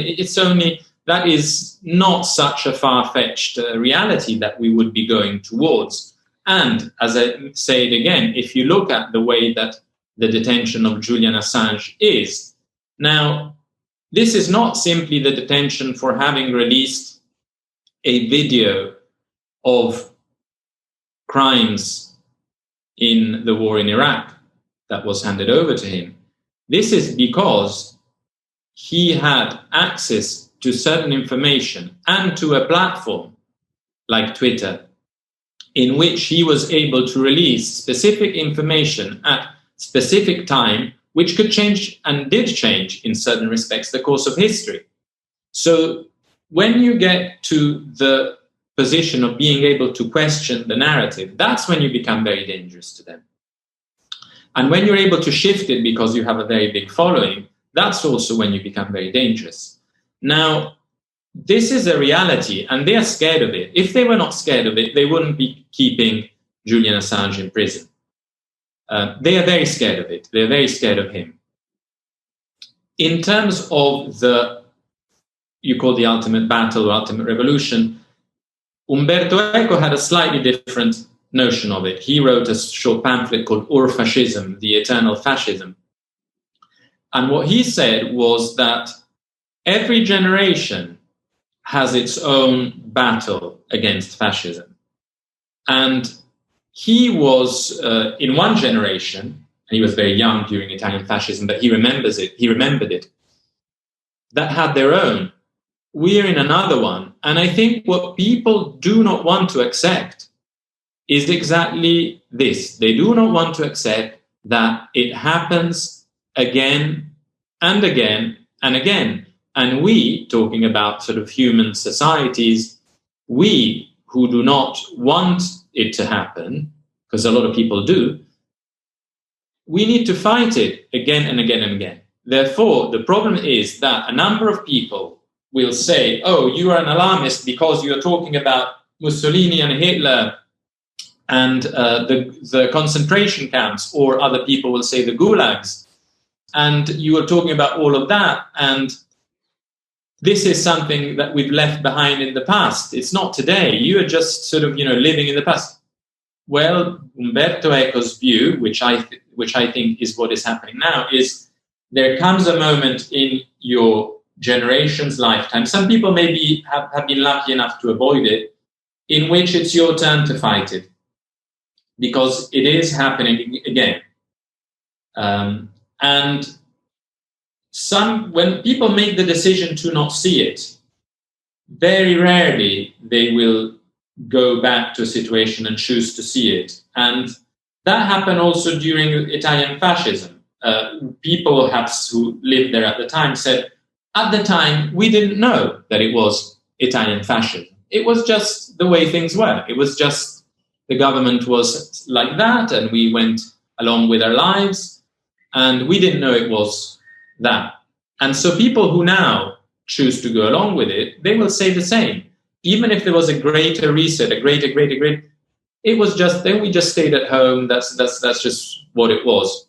that is not such a far-fetched reality that we would be going towards. And as I say it again, if you look at the way that the detention of Julian Assange is, now, this is not simply the detention for having released a video of crimes in the war in Iraq that was handed over to him. This is because he had access to certain information and to a platform like Twitter, in which he was able to release specific information at specific time, which could change and did change in certain respects the course of history. So when you get to the position of being able to question the narrative, that's when you become very dangerous to them. And when you're able to shift it because you have a very big following, that's also when you become very dangerous. Now, this is a reality, and they are scared of it. If they were not scared of it, they wouldn't be keeping Julian Assange in prison. They are very scared of it. They're very scared of him. In terms of you call the ultimate battle or ultimate revolution, Umberto Eco had a slightly different notion of it. He wrote a short pamphlet called Ur-Fascism, the Eternal Fascism. And what he said was that every generation has its own battle against fascism. And he was in one generation, and he was very young during Italian fascism, but he remembered it, that had their own. We're in another one. And I think what people do not want to accept is exactly this. They do not want to accept that it happens again and again and again. And we, talking about sort of human societies, we who do not want it to happen, because a lot of people do, we need to fight it again and again and again. Therefore, the problem is that a number of people will say, oh, you are an alarmist because you're talking about Mussolini and Hitler and the concentration camps, or other people will say the gulags. And you are talking about all of that, and this is something that we've left behind in the past. It's not today. You are just sort of, living in the past. Well, Umberto Eco's view, which I think is what is happening now, is there comes a moment in your generation's lifetime. Some people maybe have been lucky enough to avoid it, in which it's your turn to fight it, because it is happening again. And when people make the decision to not see it, very rarely they will go back to a situation and choose to see it. And that happened also during Italian fascism. People perhaps who lived there at the time said, at the time, we didn't know that it was Italian fascism. It was just the way things were. It was just the government was like that, and we went along with our lives, and we didn't know it was that. And so people who now choose to go along with it, they will say the same. Even if there was a greater reset, a greater, it was just, then we just stayed at home. That's just what it was.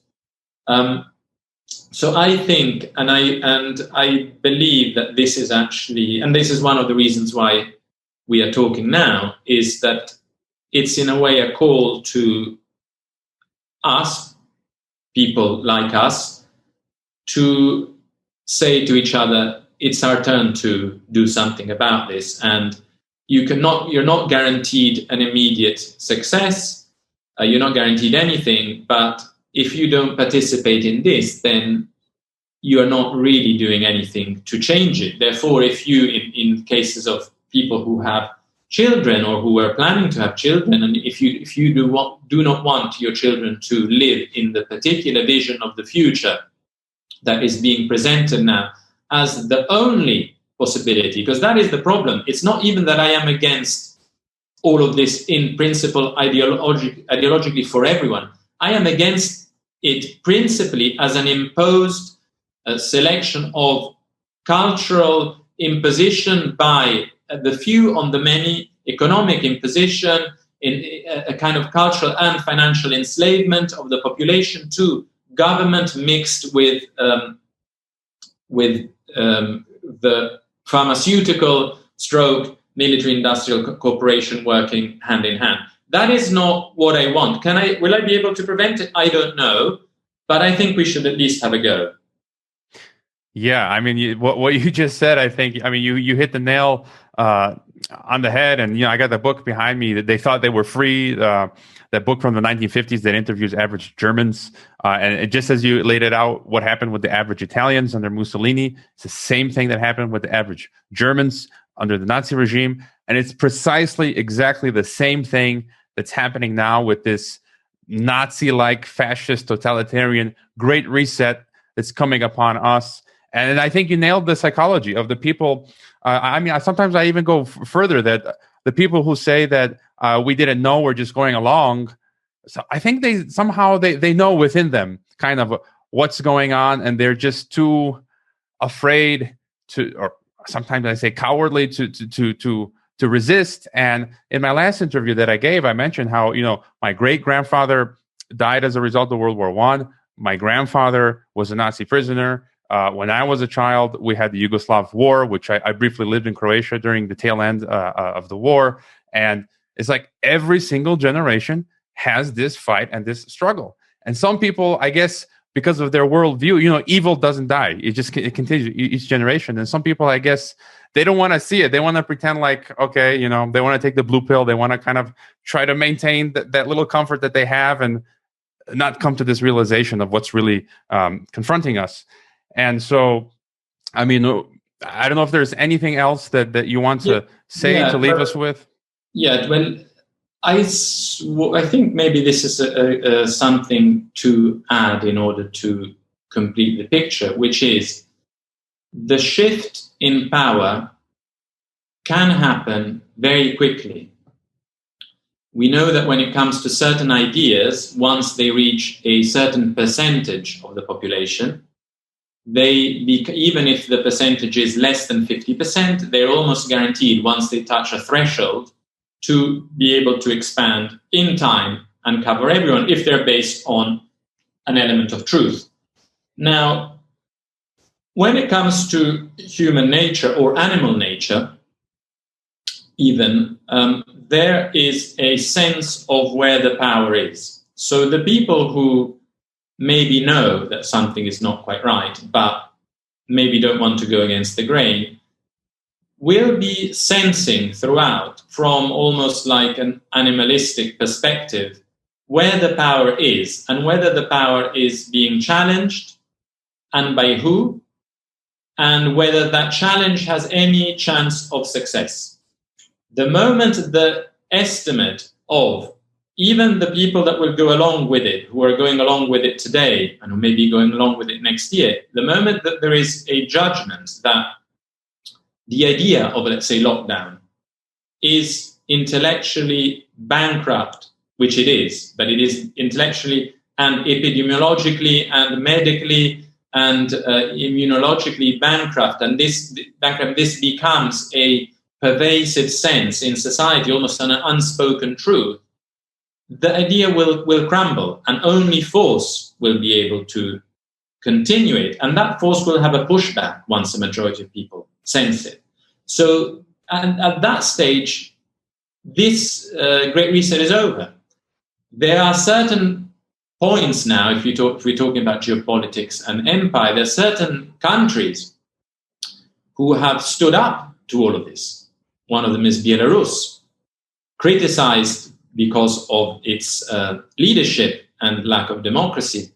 So I think, and I believe that this is actually, and this is one of the reasons why we are talking now, is that it's in a way a call to us, people like us, to say to each other, it's our turn to do something about this. And you're not guaranteed an immediate success. You're not guaranteed anything, but if you don't participate in this, then you are not really doing anything to change it. Therefore, if you, in cases of people who have children or who are planning to have children, and if you do not want your children to live in the particular vision of the future that is being presented now as the only possibility, because that is the problem. It's not even that I am against all of this in principle ideologically for everyone. I am against it principally as an imposed selection of cultural imposition by the few on the many, economic imposition, in a kind of cultural and financial enslavement of the population to government mixed with the pharmaceutical stroke military industrial corporation working hand in hand. That is not what I want. Will I be able to prevent it? I don't know, but I think we should at least have a go. Yeah, I mean, what you just said, I think, I mean, you hit the nail on the head. And I got the book behind me that they thought they were free. That book from the 1950s that interviews average Germans, and it just as you laid it out, what happened with the average Italians under Mussolini, it's the same thing that happened with the average Germans under the Nazi regime, and it's precisely exactly the same thing that's happening now with this Nazi-like fascist totalitarian Great Reset that's coming upon us. And I think you nailed the psychology of the people. Sometimes I even go further that the people who say that we didn't know, we're just going along. So I think they somehow know within them kind of what's going on, and they're just too afraid to, or sometimes I say cowardly to resist. And in my last interview that I gave, I mentioned how my great grandfather died as a result of World War I. My grandfather was a Nazi prisoner. When I was a child, we had the Yugoslav War, which I briefly lived in Croatia during the tail end of the war. And it's like every single generation has this fight and this struggle. And some people, I guess, because of their worldview, evil doesn't die. It continues each generation. And some people, I guess, they don't want to see it. They want to pretend like, okay, they want to take the blue pill. They want to kind of try to maintain that little comfort that they have and not come to this realization of what's really confronting us. And so, I don't know if there's anything else that you want to say to leave us with. Yeah, well, I think maybe this is something to add in order to complete the picture, which is the shift in power can happen very quickly. We know that when it comes to certain ideas, once they reach a certain percentage of the population, even if the percentage is less than 50%, they're almost guaranteed, once they touch a threshold, to be able to expand in time and cover everyone if they're based on an element of truth. Now, when it comes to human nature or animal nature, even, there is a sense of where the power is. So the people who maybe know that something is not quite right, but maybe don't want to go against the grain, will be sensing throughout, from almost like an animalistic perspective, where the power is and whether the power is being challenged and by who, and whether that challenge has any chance of success. The moment the estimate of even the people that will go along with it, who are going along with it today and who may be going along with it next year, the moment that there is a judgment that the idea of, let's say, lockdown is intellectually bankrupt, which it is, but it is intellectually and epidemiologically and medically and immunologically bankrupt, and this becomes a pervasive sense in society, almost an unspoken truth, the idea will crumble, and only force will be able to continue it. And that force will have a pushback once a majority of people sense it. So at that stage, this Great Reset is over. There are certain points now, if we're talking about geopolitics and empire, there are certain countries who have stood up to all of this. One of them is Belarus, criticized because of its leadership and lack of democracy.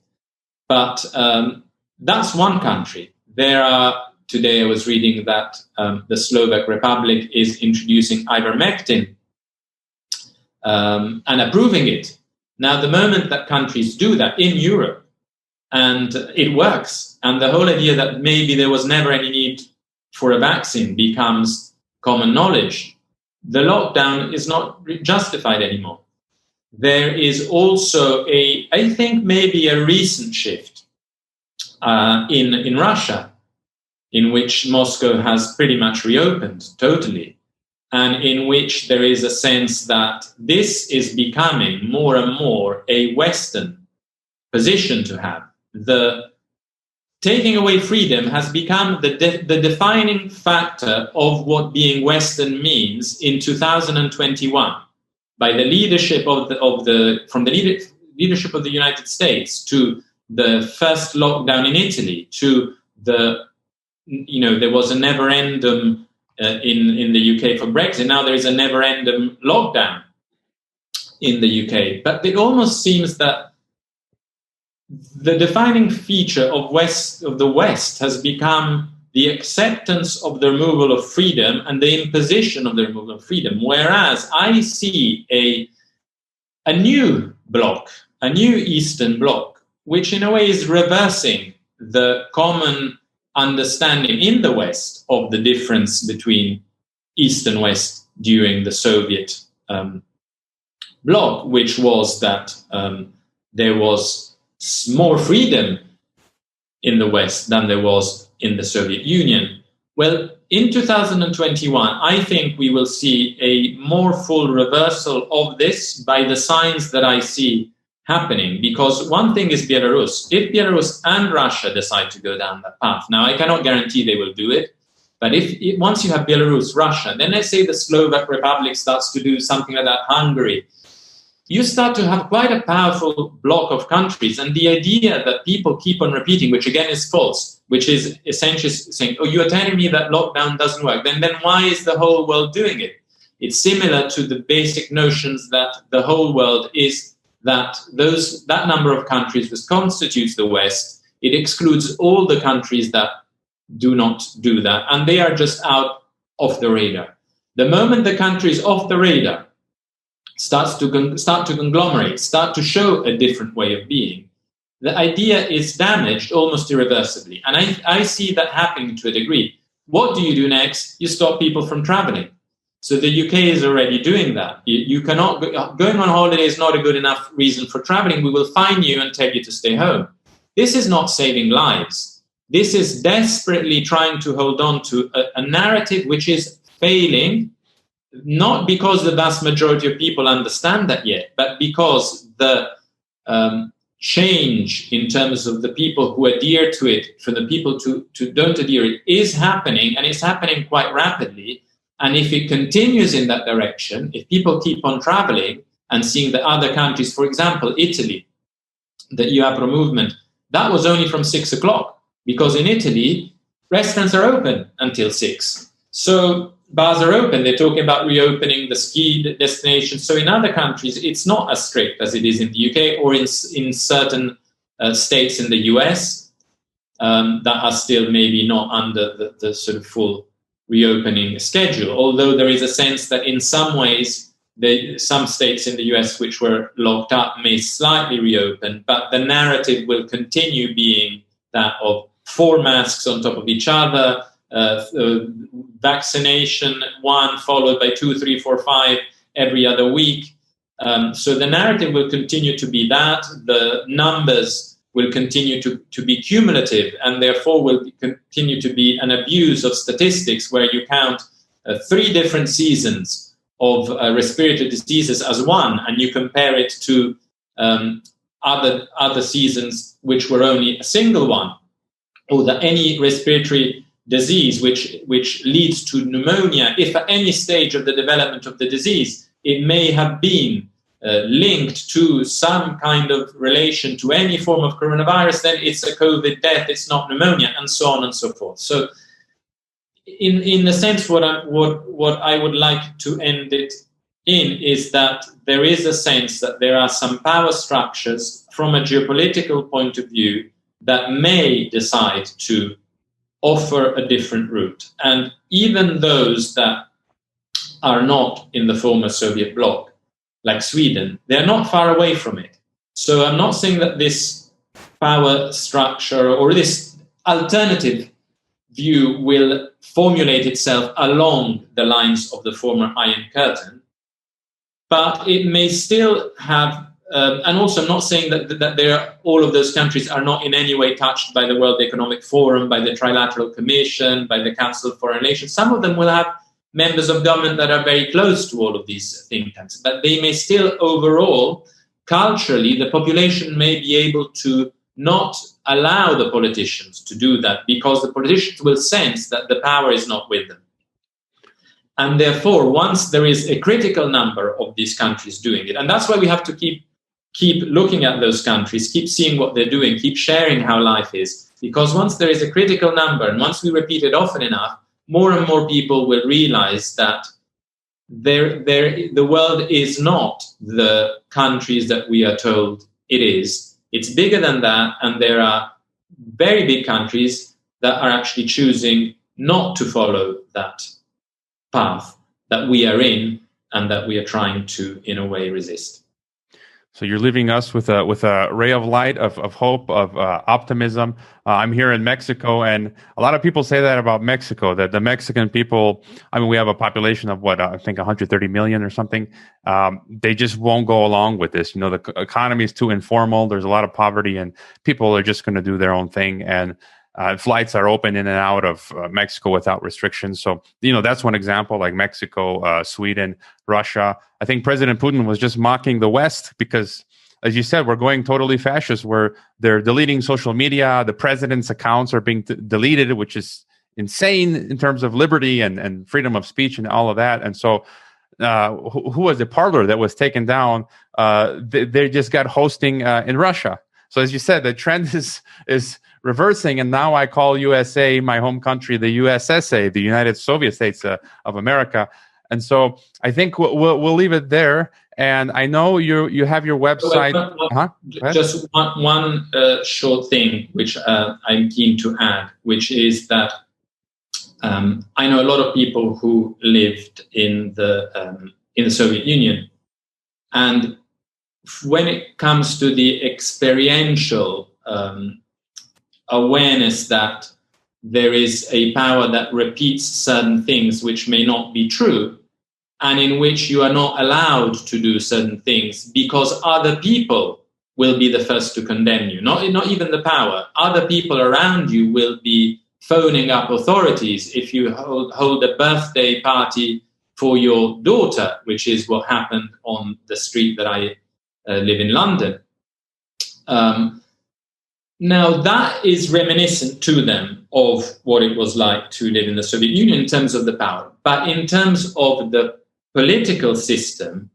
But that's one country. There are, today I was reading that the Slovak Republic is introducing ivermectin and approving it. Now, the moment that countries do that in Europe, and it works, and the whole idea that maybe there was never any need for a vaccine becomes common knowledge, the lockdown is not justified anymore. There is also I think maybe a recent shift in Russia, in which Moscow has pretty much reopened totally, and in which there is a sense that this is becoming more and more a Western position to have. The taking away freedom has become the defining factor of what being Western means in 2021. By the leadership from the leadership of the United States to the first lockdown in Italy, to there was a never-ending in the UK for Brexit. Now there is a never-ending lockdown in the UK. But it almost seems that the defining feature of the West has become the acceptance of the removal of freedom and the imposition of the removal of freedom, whereas I see a new bloc, a new Eastern bloc, which in a way is reversing the common understanding in the West of the difference between East and West during the Soviet bloc, which was that there was more freedom in the West than there was in the Soviet Union. Well, in 2021, I think we will see a more full reversal of this by the signs that I see happening. Because one thing is Belarus. If Belarus and Russia decide to go down that path, now I cannot guarantee they will do it, but if once you have Belarus, Russia, then let's say the Slovak Republic starts to do something like that, Hungary, you start to have quite a powerful block of countries. And the idea that people keep on repeating, which again is false, which is essentially saying, oh, you are telling me that lockdown doesn't work, then why is the whole world doing it? It's similar to the basic notions that the whole world is that that number of countries which constitutes the West, it excludes all the countries that do not do that, and they are just out of the radar. The moment the country is off the radar, start to conglomerate, start to show a different way of being, the idea is damaged almost irreversibly. And I see that happening to a degree. What do you do next? You stop people from traveling. So the UK is already doing that. You cannot, going on holiday is not a good enough reason for traveling. We will fine you and tell you to stay home. This is not saving lives. This is desperately trying to hold on to a narrative which is failing, not because the vast majority of people understand that yet, but because the change in terms of the people who adhere to it, for the people to don't adhere, it is happening, and it's happening quite rapidly. And if it continues in that direction, if people keep on traveling and seeing the other countries, for example, Italy, the Iapro movement, that was only from 6 o'clock, because in Italy, restaurants are open until 6. So bars are open. They're talking about reopening the ski destinations. So in other countries, it's not as strict as it is in the UK or in certain states in the US that are still maybe not under the sort of full reopening schedule. Although there is a sense that in some ways, some states in the US which were locked up may slightly reopen, but the narrative will continue being that of 4 masks on top of each other, vaccination, 1 followed by 2, 3, 4, 5 every other week. So the narrative will continue to be that. The numbers will continue to be cumulative, and therefore will continue to be an abuse of statistics where you count 3 different seasons of respiratory diseases as one, and you compare it to other seasons which were only a single one, or that any respiratory disease which leads to pneumonia, if at any stage of the development of the disease it may have been linked to some kind of relation to any form of coronavirus, then it's a COVID death, it's not pneumonia, and so on and so forth. So in a sense, what I would like to end it in is that there is a sense that there are some power structures from a geopolitical point of view that may decide to offer a different route. And even those that are not in the former Soviet bloc, like Sweden, they're not far away from it. So I'm not saying that this power structure or this alternative view will formulate itself along the lines of the former Iron Curtain, but it may still have, and also I'm not saying that all of those countries are not in any way touched by the World Economic Forum, by the Trilateral Commission, by the Council of Foreign Relations. Some of them will have members of government that are very close to all of these think tanks, but they may still overall, culturally, the population may be able to not allow the politicians to do that, because the politicians will sense that the power is not with them. And therefore, once there is a critical number of these countries doing it, and that's why we have to keep looking at those countries, keep seeing what they're doing, keep sharing how life is, because once there is a critical number, and once we repeat it often enough, more and more people will realize that the world is not the countries that we are told it is. It's bigger than that, and there are very big countries that are actually choosing not to follow that path that we are in and that we are trying to, in a way, resist. So you're leaving us with a ray of light, of hope, of optimism. I'm here in Mexico, and a lot of people say that about Mexico, that the Mexican people, I mean, we have a population of I think 130 million or something. They just won't go along with this. The economy is too informal. There's a lot of poverty, and people are just going to do their own thing. And flights are open in and out of Mexico without restrictions. So, that's one example, like Mexico, Sweden, Russia. I think President Putin was just mocking the West because, as you said, we're going totally fascist, where they're deleting social media. The president's accounts are being deleted, which is insane in terms of liberty and freedom of speech and all of that. And so who was the Parler that was taken down? They just got hosting in Russia. So as you said, the trend is reversing, and now I call USA, my home country, the USSA, the United Soviet States of America. And so I think we'll leave it there. And I know you have your website. Just one short thing, which I'm keen to add, which is that I know a lot of people who lived in the Soviet Union, and when it comes to the experiential awareness that there is a power that repeats certain things which may not be true, and in which you are not allowed to do certain things because other people will be the first to condemn you, not even the power. Other people around you will be phoning up authorities if you hold a birthday party for your daughter, which is what happened on the street that I live in London. Now, that is reminiscent to them of what it was like to live in the Soviet Union in terms of the power. But in terms of the political system,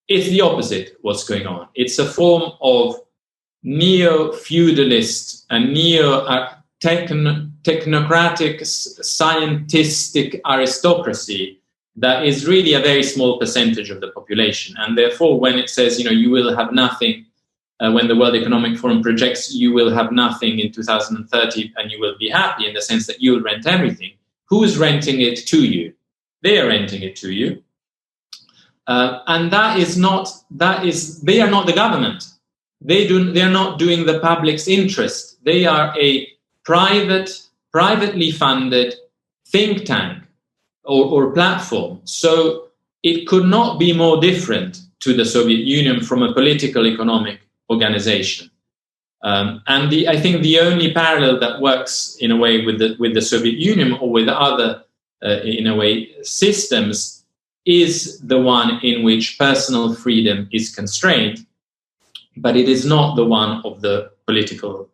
it's the opposite what's going on. It's a form of neo-feudalist and neo-technocratic, scientistic aristocracy that is really a very small percentage of the population. And therefore, when it says, you will have nothing, when the World Economic Forum projects you will have nothing in 2030 and you will be happy, in the sense that you'll rent everything, who's renting it to you? They are renting it to you. And they are not the government. They are not doing the public's interest. They are a privately funded think tank or platform. So it could not be more different to the Soviet Union from a political economic organization. And I think the only parallel that works in a way with the Soviet Union or with other, in a way, systems is the one in which personal freedom is constrained, but it is not the one of the political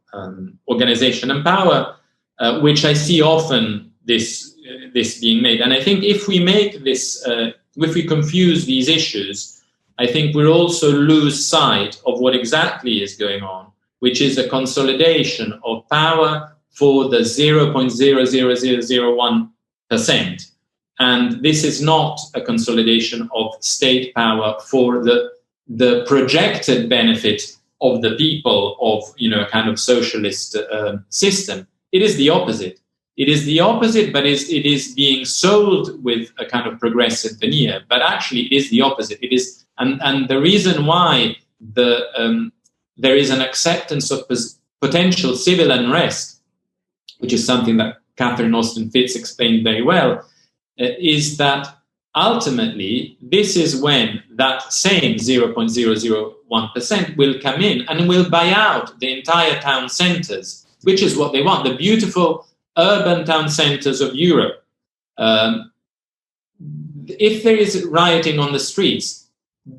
organization and power, which I see often this being made. And I think if we make this, if we confuse these issues, I think we'll also lose sight of what exactly is going on, which is a consolidation of power for the 0.00001%. And this is not a consolidation of state power for the projected benefit of the people of, a kind of socialist system. It is the opposite. It is the opposite, but it is being sold with a kind of progressive veneer. But actually, it is the opposite. It is, and the reason why there is an acceptance of potential civil unrest, which is something that Catherine Austin Fitts explained very well, is that ultimately this is when that same 0.001% will come in and will buy out the entire town centers, which is what they want, the beautiful urban town centers of Europe. If there is rioting on the streets,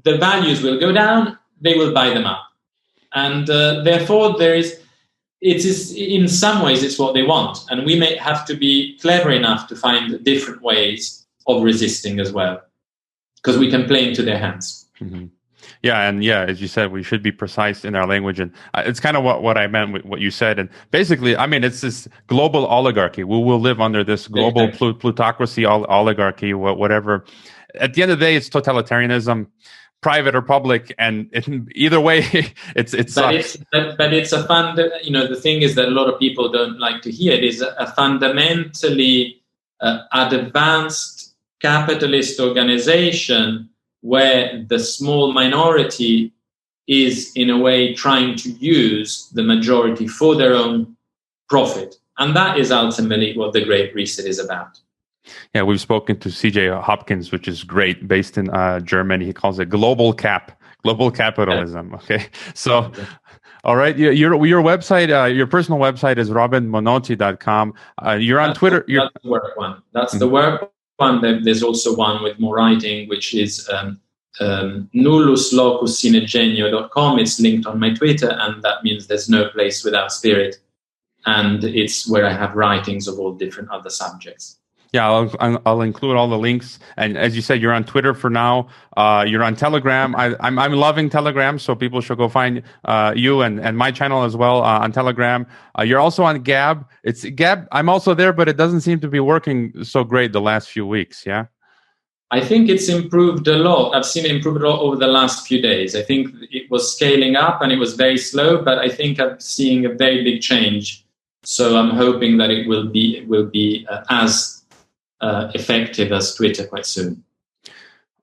the values will go down, they will buy them up. And therefore it is in some ways it's what they want. And we may have to be clever enough to find different ways of resisting as well, because we can play into their hands. Mm-hmm. Yeah, and yeah, as you said, we should be precise in our language, and it's kind of what I meant with what you said. And basically, I mean, it's this global oligarchy. We will live under this global plutocracy, oligarchy, whatever. At the end of the day, it's totalitarianism, private or public, and either way, it's but it's a fund. The thing is that a lot of people don't like to hear it. Is a fundamentally advanced capitalist organization where the small minority is, in a way, trying to use the majority for their own profit. And that is ultimately what the Great Reset is about. Yeah, we've spoken to CJ Hopkins, which is great, based in Germany. He calls it global capitalism. Yeah. Okay, so... All right. Your website, your personal website is robinmonotti.com. You're on Twitter. That's the work one. That's the work one. There's also one with more writing, which is nulluslocussinegegno.com. It's linked on my Twitter, and that means there's no place without spirit. And it's where I have writings of all different other subjects. Yeah, I'll include all the links. And as you said, you're on Twitter for now. You're on Telegram. I'm loving Telegram, so people should go find you and my channel as well on Telegram. You're also on Gab. It's Gab. I'm also there, but it doesn't seem to be working so great the last few weeks. Yeah. I think it's improved a lot. I've seen it improve a lot over the last few days. I think it was scaling up and it was very slow, but I think I'm seeing a very big change. So I'm hoping that it will be as effective as Twitter quite soon.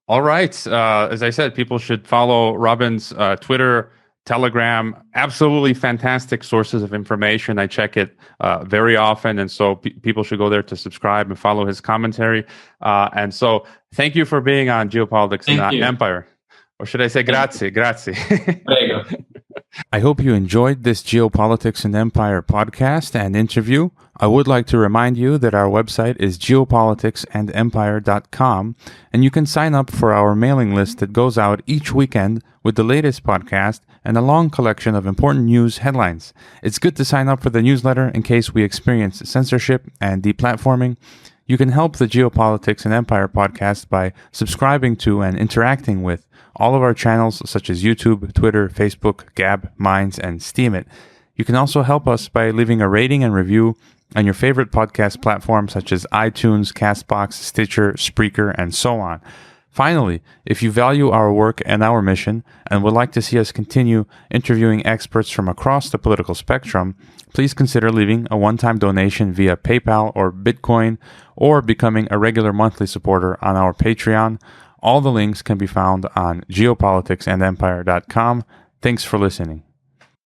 All right. As I said, people should follow Robin's Twitter, Telegram. Absolutely fantastic sources of information. I check it very often. And so people should go there to subscribe and follow his commentary. And so thank you for being on Geopolitics and Empire. Or should I say grazie? Grazie. I hope you enjoyed this Geopolitics and Empire podcast and interview. I would like to remind you that our website is geopoliticsandempire.com, and you can sign up for our mailing list that goes out each weekend with the latest podcast and a long collection of important news headlines. It's good to sign up for the newsletter in case we experience censorship and deplatforming. You can help the Geopolitics and Empire podcast by subscribing to and interacting with all of our channels such as YouTube, Twitter, Facebook, Gab, Minds, and Steemit. You can also help us by leaving a rating and review on your favorite podcast platforms such as iTunes, Castbox, Stitcher, Spreaker, and so on. Finally, if you value our work and our mission and would like to see us continue interviewing experts from across the political spectrum, please consider leaving a one-time donation via PayPal or Bitcoin, or becoming a regular monthly supporter on our Patreon. All the links can be found on geopoliticsandempire.com. Thanks for listening.